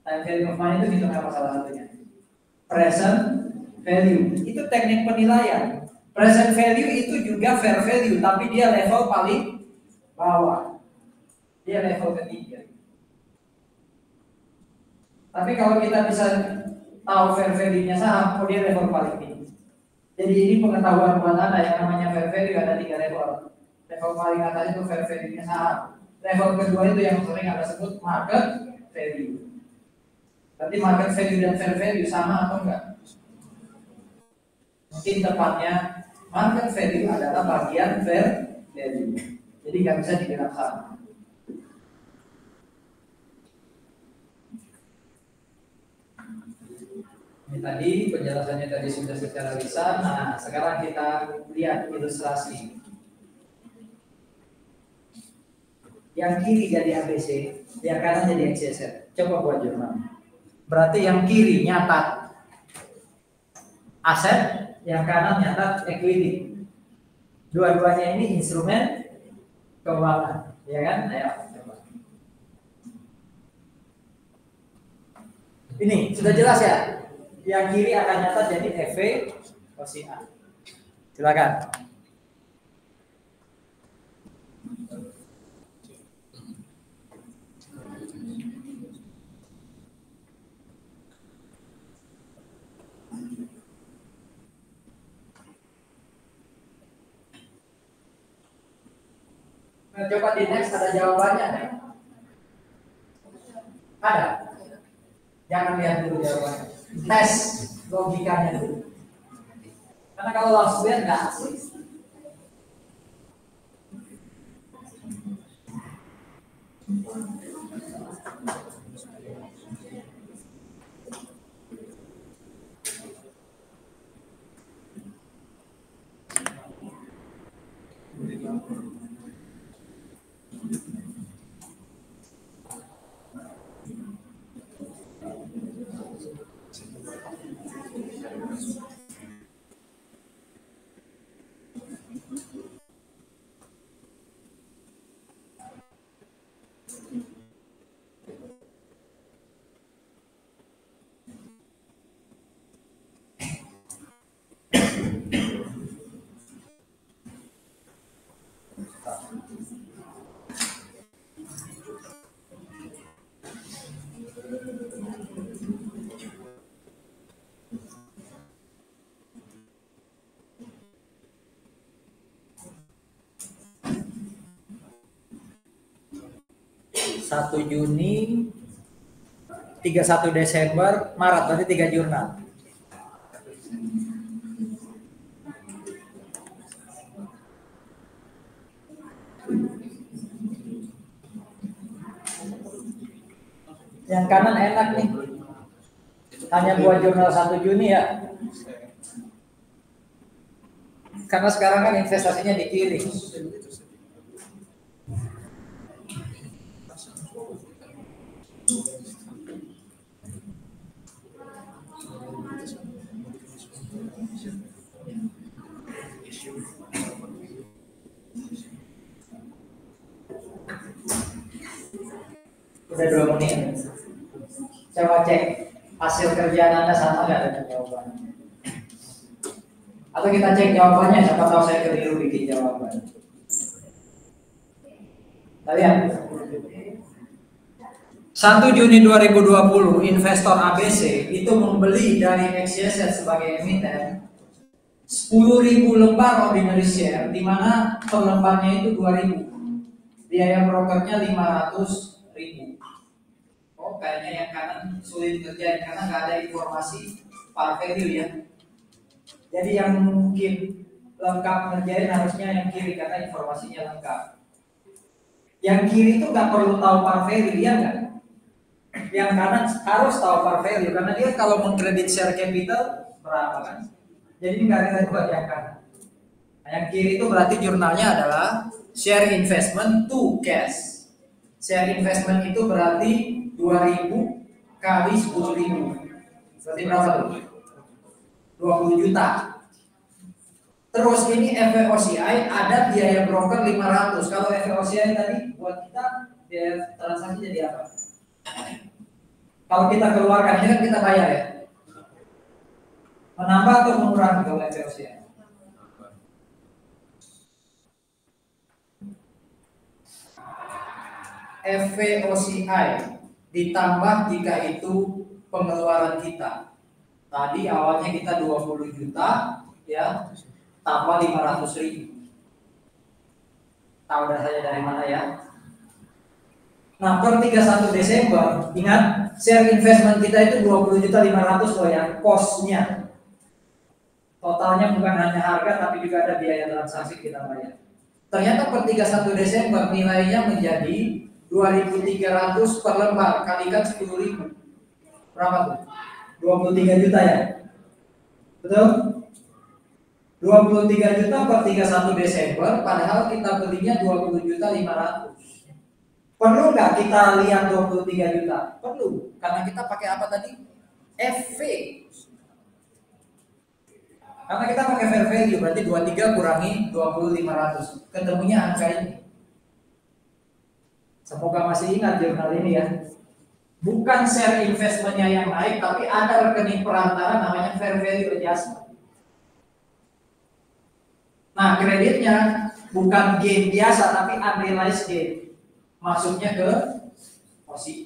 Time value of money itu hitung apa salah satunya? Present value, itu teknik penilaian. Present value itu juga fair value, tapi dia level paling bawah. Dia level ketiga. Tapi kalau kita bisa tahu fair value-nya saham, dia level paling tinggi. Jadi ini pengetahuan buat Anda yang namanya fair value ada 3 level. Level paling atas itu fair value-nya saham. Level kedua itu yang sering Anda sebut market value. Tapi market value dan fair value sama atau enggak? Mungkin tepatnya market value adalah bagian fair value. Jadi nggak bisa dibilang sama. Ini tadi penjelasannya tadi sudah secara lisan. Nah, sekarang kita lihat ilustrasi. Yang kiri jadi ABC, yang kanan jadi XYZ. Coba buat jurnal. Berarti yang kiri nyatat aset, yang kanan nyatat equity. Dua-duanya ini instrumen keuangan, ya kan? Ayo, coba. Ini sudah jelas ya? Yang kiri akan nyatat jadi FV OCA. Silakan. Nah, coba di next ada jawabannya nih. Ada. Jangan lihat dulu jawabannya. Tes logikanya dulu. Karena kalau langsung lihat nggak asik. 1 Juni, 31 Desember, Maret, berarti 3 jurnal. Yang kanan enak nih. Hanya buat jurnal 1 Juni ya. Karena sekarang kan investasinya di kiri. Udah 2 menit. Coba cek hasil kerjaan Anda sama nggak dengan jawabannya. Atau kita cek jawabannya, siapa tahu saya keliru bikin jawaban. Kita lihat. 1 Juni 2020, investor ABC itu membeli dari XYZ sebagai emiten 10.000 lembar ordinary share, di mana per lembarnya itu 2.000. Biaya brokernya 500.000. Oh, kayaknya yang kanan sulit kerjain karena nggak ada informasi par value ya. Jadi yang mungkin lengkap ngerjain harusnya yang kiri karena informasinya lengkap. Yang kiri itu nggak perlu tahu par value ya nggak? Yang kanan harus tahu par value karena dia kalau mengkredit share capital berapa kan? Jadi nggak ada buat yang kanan. Nah, yang kiri itu berarti jurnalnya adalah share investment to cash. Share investment itu berarti 2.000 kali 10.000. Berarti berapa tuh? 20 juta. Terus ini FVOCI ada biaya broker 500. Kalau FVOCI tadi buat kita biaya transaksi jadi apa? Kalau kita keluarkan ini kan kita bayar ya. Menambah atau mengurangi kalau FVOCI? FVOCI ditambah jika itu pengeluaran kita. Tadi awalnya kita 20 juta ya, tambah 500.000. Tahu dasarnya dari mana ya? Nah, per 31 Desember, ingat share investment kita itu 20.500.000 loh ya, cost-nya. Totalnya bukan hanya harga tapi juga ada biaya transaksi kita bayar. Ternyata per 31 Desember nilainya menjadi 2.300 per lembar, kalikan 10.000. Berapa tuh? 23 juta ya? Betul? 23 juta per 31 Desember, padahal kita belinya 20.500.000. Perlu nggak kita lihat 23 juta? Perlu, karena kita pakai apa tadi? FV. Karena kita pakai fair value, berarti 23 kurangi 20.500. Ketemunya angka ini. Semoga masih ingat jurnal ini ya. Bukan share investmentnya yang naik, tapi ada rekening perantara namanya fair value adjustment. Nah, kreditnya bukan gain biasa, tapi unrealized gain. Masuknya ke OCI.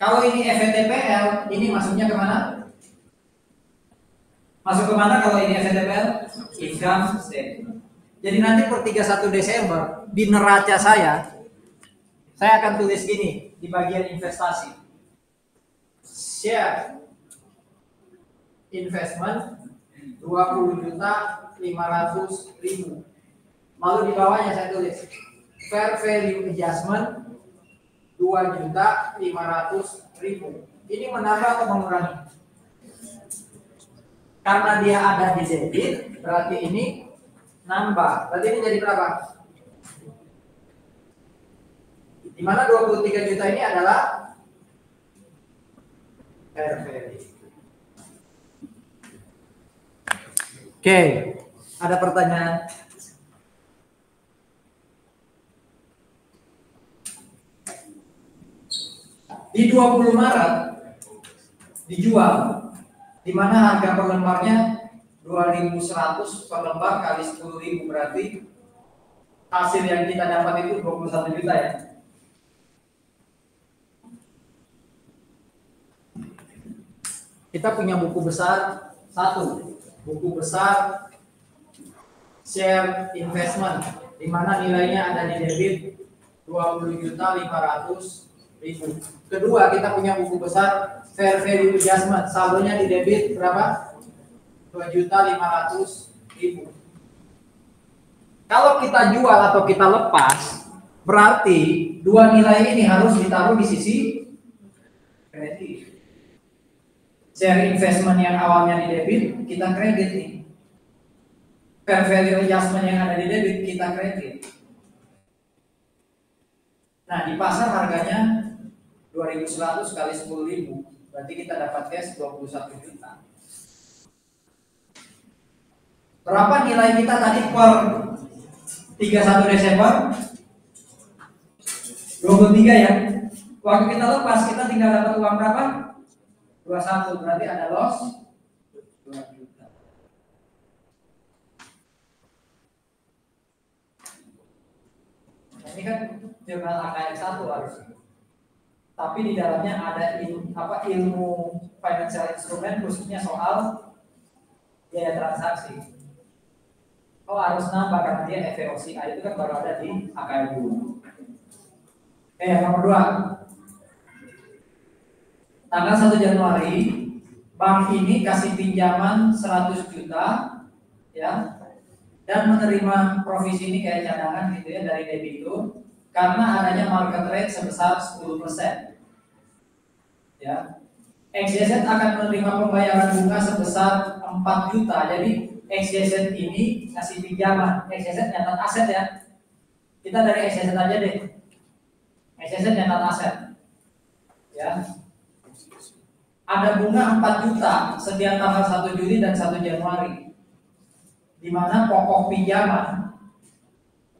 Kalau ini FVTPL, ini masuknya kemana? Masuk kemana kalau ini FVTPL? Income statement. Jadi nanti per 31 Desember di neraca saya akan tulis gini di bagian investasi. Share investment 20.500.000. Lalu di bawahnya saya tulis fair value adjustment 2.500.000. Ini menambah atau mengurangi? Karena dia ada di debit, berarti ini nambah. Berarti ini jadi berapa? Di mana 23 juta ini adalah fair value. Oke, ada pertanyaan? Di 20 Maret dijual, di mana harga per lembarnya 2.100 per lembar kali 10.000, berarti hasil yang kita dapat itu 21 juta ya. Kita punya buku besar satu, buku besar share investment, di mana nilainya ada di debit 20.500.000. Kedua, kita punya buku besar fair value adjustment. Saldonya di debit berapa? 2.500.000. Kalau kita jual atau kita lepas, berarti dua nilai ini harus ditaruh di sisi kredit. Share investment yang awalnya di debit, kita kredit nih. Fair value adjustment yang ada di debit, kita kredit. Nah, di pasar harganya 2.100 kali 10.000, berarti kita dapat cash 21 juta. Berapa nilai kita tadi per 31 Desember? 23 ya. Waktu kita lepas, kita tinggal dapat uang berapa? 21, berarti ada loss 2 juta. Ini kan jurnal AKM 1 harusnya. Tapi di dalamnya ada ilmu financial instrument, khususnya soal biaya transaksi. Oh, harus nambah karena dia FVOCI, itu kan baru ada di AKM 2. Yang nomor 2. Tanggal 1 Januari, bank ini kasih pinjaman 100 juta ya, dan menerima provisi ini kayak cadangan gitu ya dari debitur karena adanya market rate sebesar 10%. Ya. XYZ akan menerima pembayaran bunga sebesar 4 juta. Jadi XYZ ini kasih pinjaman. XYZ nyatat aset ya. Kita dari XYZ aja deh. XYZ nyatat aset. Ya. Ada bunga 4 juta setiap tanggal 1 Juli dan 1 Januari. Di mana pokok pinjaman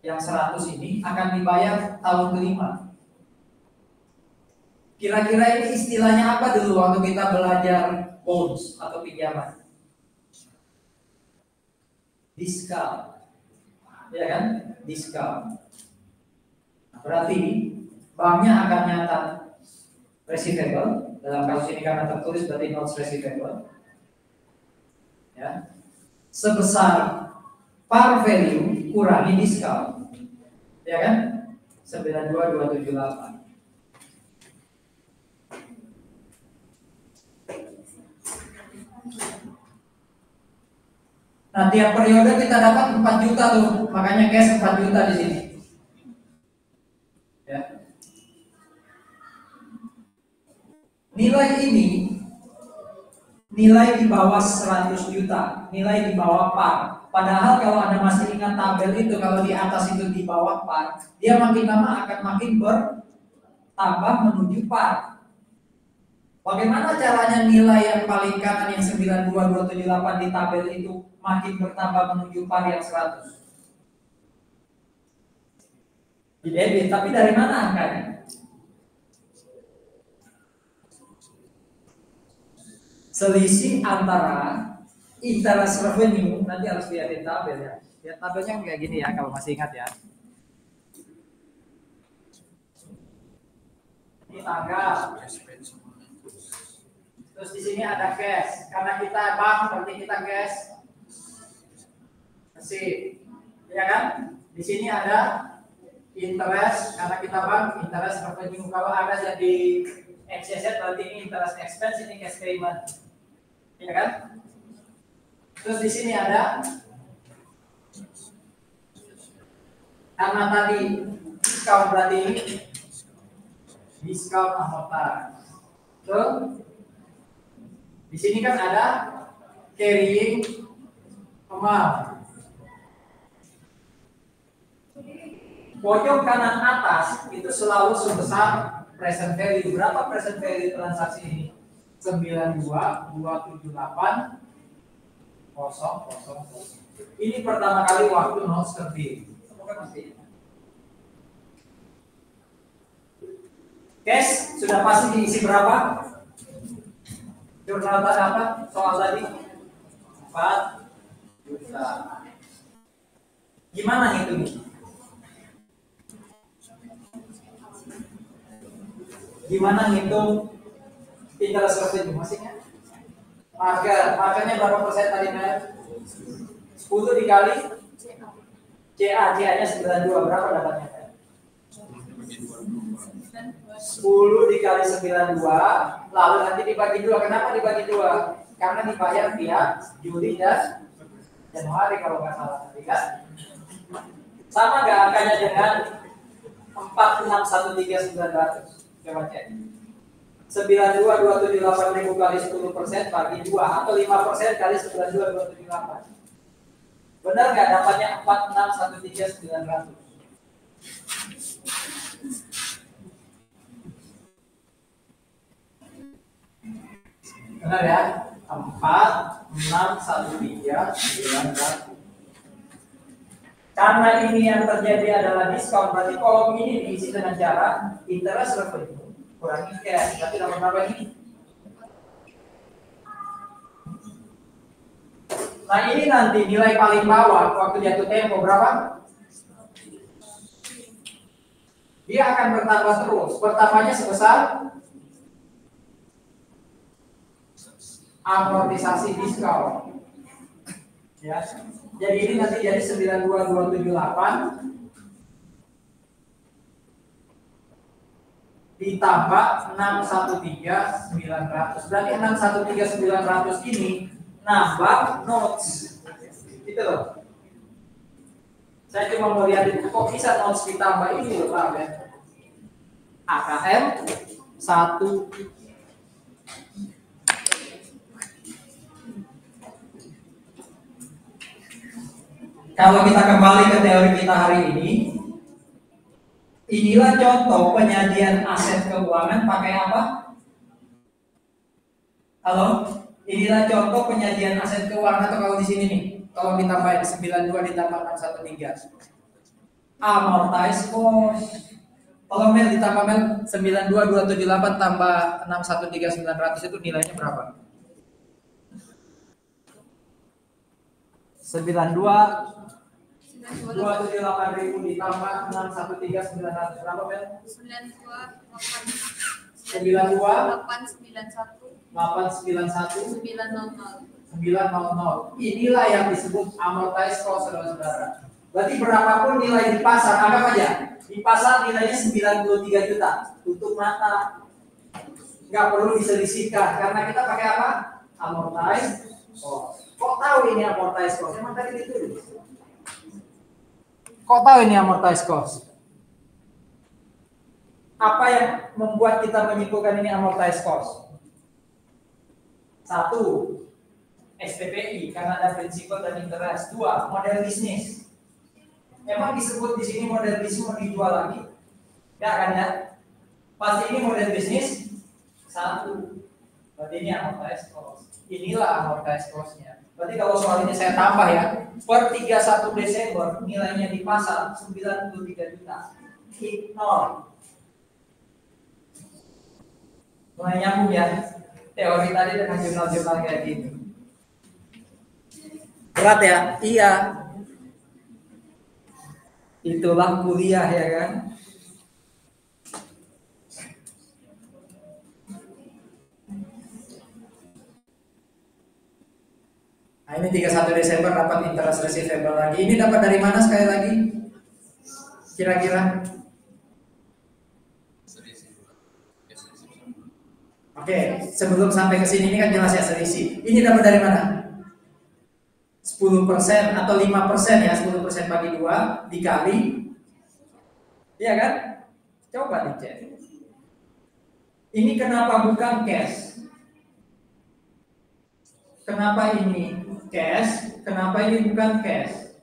yang 100 ini akan dibayar tahun kelima. Kira-kira ini istilahnya apa dulu waktu kita belajar bonds atau pinjaman? Discount. Ya kan? Discount. Berarti banknya akan nyatat receivable. Dalam kasus ini karena tertulis berarti notes receivable. Ya. Sebesar par value kurangi discount. Ya kan? 92278. Nah, tiap periode kita dapat 4 juta tuh, makanya cash 4 juta di sini. Ya. Nilai ini nilai di bawah 100 juta, nilai di bawah par. Padahal kalau Anda masih ingat tabel itu, kalau di atas itu di bawah par, dia makin lama akan makin bertambah menuju par. Bagaimana caranya nilai yang paling kanan yang 92278 di tabel itu makin bertambah menuju par yang 100? Di debit, tapi dari mana angkanya? Selisih antara interest revenue, nanti harus lihatin tabel ya. Lihat tabelnya kayak gini ya kalau masih ingat ya. Ini tanggal. Terus di sini ada cash, karena kita bank berarti kita cash. Sip, ya kan? Di sini ada interest, karena kita bank interest revenue. Kalau ada jadi XYZ berarti ini interest expense, ini cash payment, ya kan? Terus di sini ada, karena tadi discount berarti ini discount amortized. Terus di sini kan ada carrying amount. Pojok kanan atas itu selalu sebesar present value. Berapa present value transaksi ini? 92278,000. Ini pertama kali waktu notes terbit. Cash sudah pasti diisi berapa? Jurnal apa? Soal tadi 4 juta. Gimana ngitungnya? Gimana ngitung interest revenue? Masih ingat? Marganya berapa persen tadi, Mer? 10 dikali CA, CA-nya 92, berapa dapatnya? 10 dikali 92, lalu nanti dibagi 2. Kenapa dibagi 2? Karena dibayar tiap Juli dan Januari kalau nggak salah tadi kan. Sama nggak angkanya dengan 4613900? Coba cek. 92278.000 kali 10% bagi 2 atau 5% kali 92278. Benar nggak dapatnya 4613900? Benar ya? 4613900. Karena ini yang terjadi adalah diskon, berarti kolom ini diisi dengan cara interest revenue kurangi cash. Berarti dapat berapa ini? Nah ini nanti nilai paling bawah waktu jatuh tempo berapa? Dia akan bertambah terus. Bertambahnya sebesar amortisasi diskon. Ya. Jadi ini nanti jadi 92278 ditambah 613900. Berarti 613900 ini nambah notes. Gitu loh. Saya cuma mau lihat itu kok bisa notes ditambah ini loh Pak ya. AKM 1. Kalau kita kembali ke teori kita hari ini, inilah contoh penyajian aset keuangan pakai apa? Halo? Inilah contoh penyajian aset keuangan atau kalau di sini nih, kalau ditambahin 92 ditambah 613. Amortized cost. Kalau Mel ditambah Mel 92278 tambah 613900 itu nilainya berapa? 278.000 ditambah 613.900 berapa Bel? 900. Inilah yang disebut amortized cost saudara-saudara. Berarti berapapun nilai di pasar, anggap aja di pasar nilainya 93 juta, tutup mata, nggak perlu diselisihkan karena kita pakai apa? Amortized cost. Kok tahu ini amortized cost? Emang tadi ditulis. Kok tahu ini amortized cost? Apa yang membuat kita menyimpulkan ini amortized cost? 1. SPPI karena ada prinsipal dan interest. 2. Model bisnis. Emang disebut di sini model bisnis mau dijual lagi? Enggak kan ya? Pasti ini model bisnis 1. Berarti ini amortized cost. Inilah amortized cost-nya. Berarti kalau soal ini saya tambah ya, per 31 Desember nilainya di pasar 93 juta. Hit 0. Mulai nyambung ya teori tadi dengan jurnal-jurnal kayak gini. Berat ya? Iya. Itulah kuliah ya kan? Nah, ini 31 Desember dapat interest receivable lagi. Ini dapat dari mana sekali lagi? Kira-kira? Oke, sebelum sampai ke sini ini kan jelas ya selisih. Ini dapat dari mana? 10% atau 5% ya, 10% bagi 2 dikali. Iya kan? Coba dicek. Ini kenapa bukan cash? Kenapa ini cash? Kenapa ini bukan cash?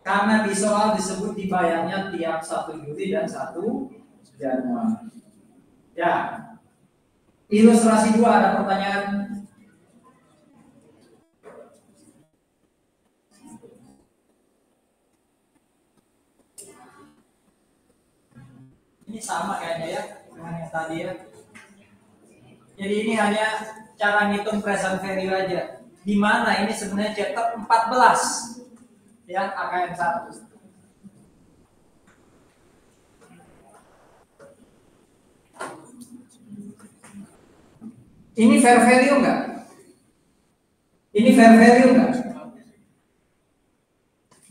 Karena di soal disebut dibayarnya tiap 1 Juli dan 1 Januari. Ya. Ilustrasi 2 ada pertanyaan? Ini sama kayaknya ya dengan yang tadi ya. Jadi ini hanya cara ngitung present value aja. Di mana ini sebenarnya chapter 14 ya AKM 1. Ini fair value enggak? Ini fair value enggak?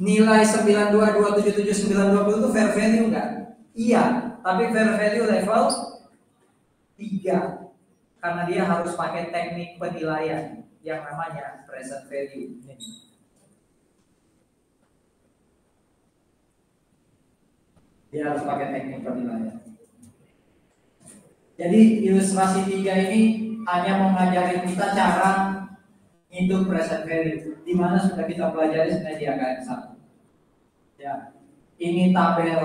Nilai 92277.920 itu fair value enggak? Iya, tapi fair value level 3 karena dia harus pakai teknik penilaian yang namanya present value. Dia harus pakai teknik penilaian. Jadi ilustrasi 3 ini hanya mau ngajarin kita cara hitung present value, di mana sudah kita pelajari sebenarnya di AKM 1. Ya, ini tabel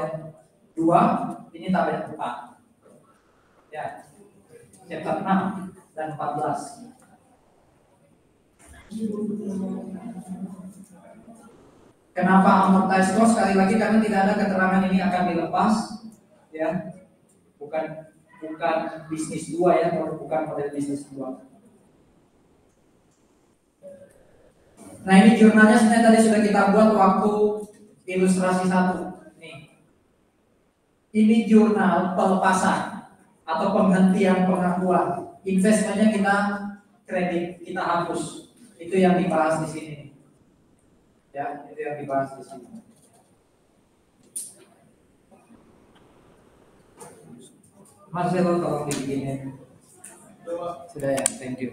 2, ini tabel 4. Ya, chapter 6 dan 14. Kenapa amortized cost? Sekali lagi karena tidak ada keterangan ini akan dilepas, ya, bukan bisnis 2 ya, bukan model bisnis 2. Nah ini jurnalnya sebenarnya tadi sudah kita buat waktu ilustrasi 1. Nih, ini jurnal pelepasan atau penghentian pengakuan. Investmentnya kita kredit, kita hapus. Itu yang dibahas di sini. Ya, itu yang dibahas di sini. Marcelo tolong dibikinin. Sudah ya, thank you.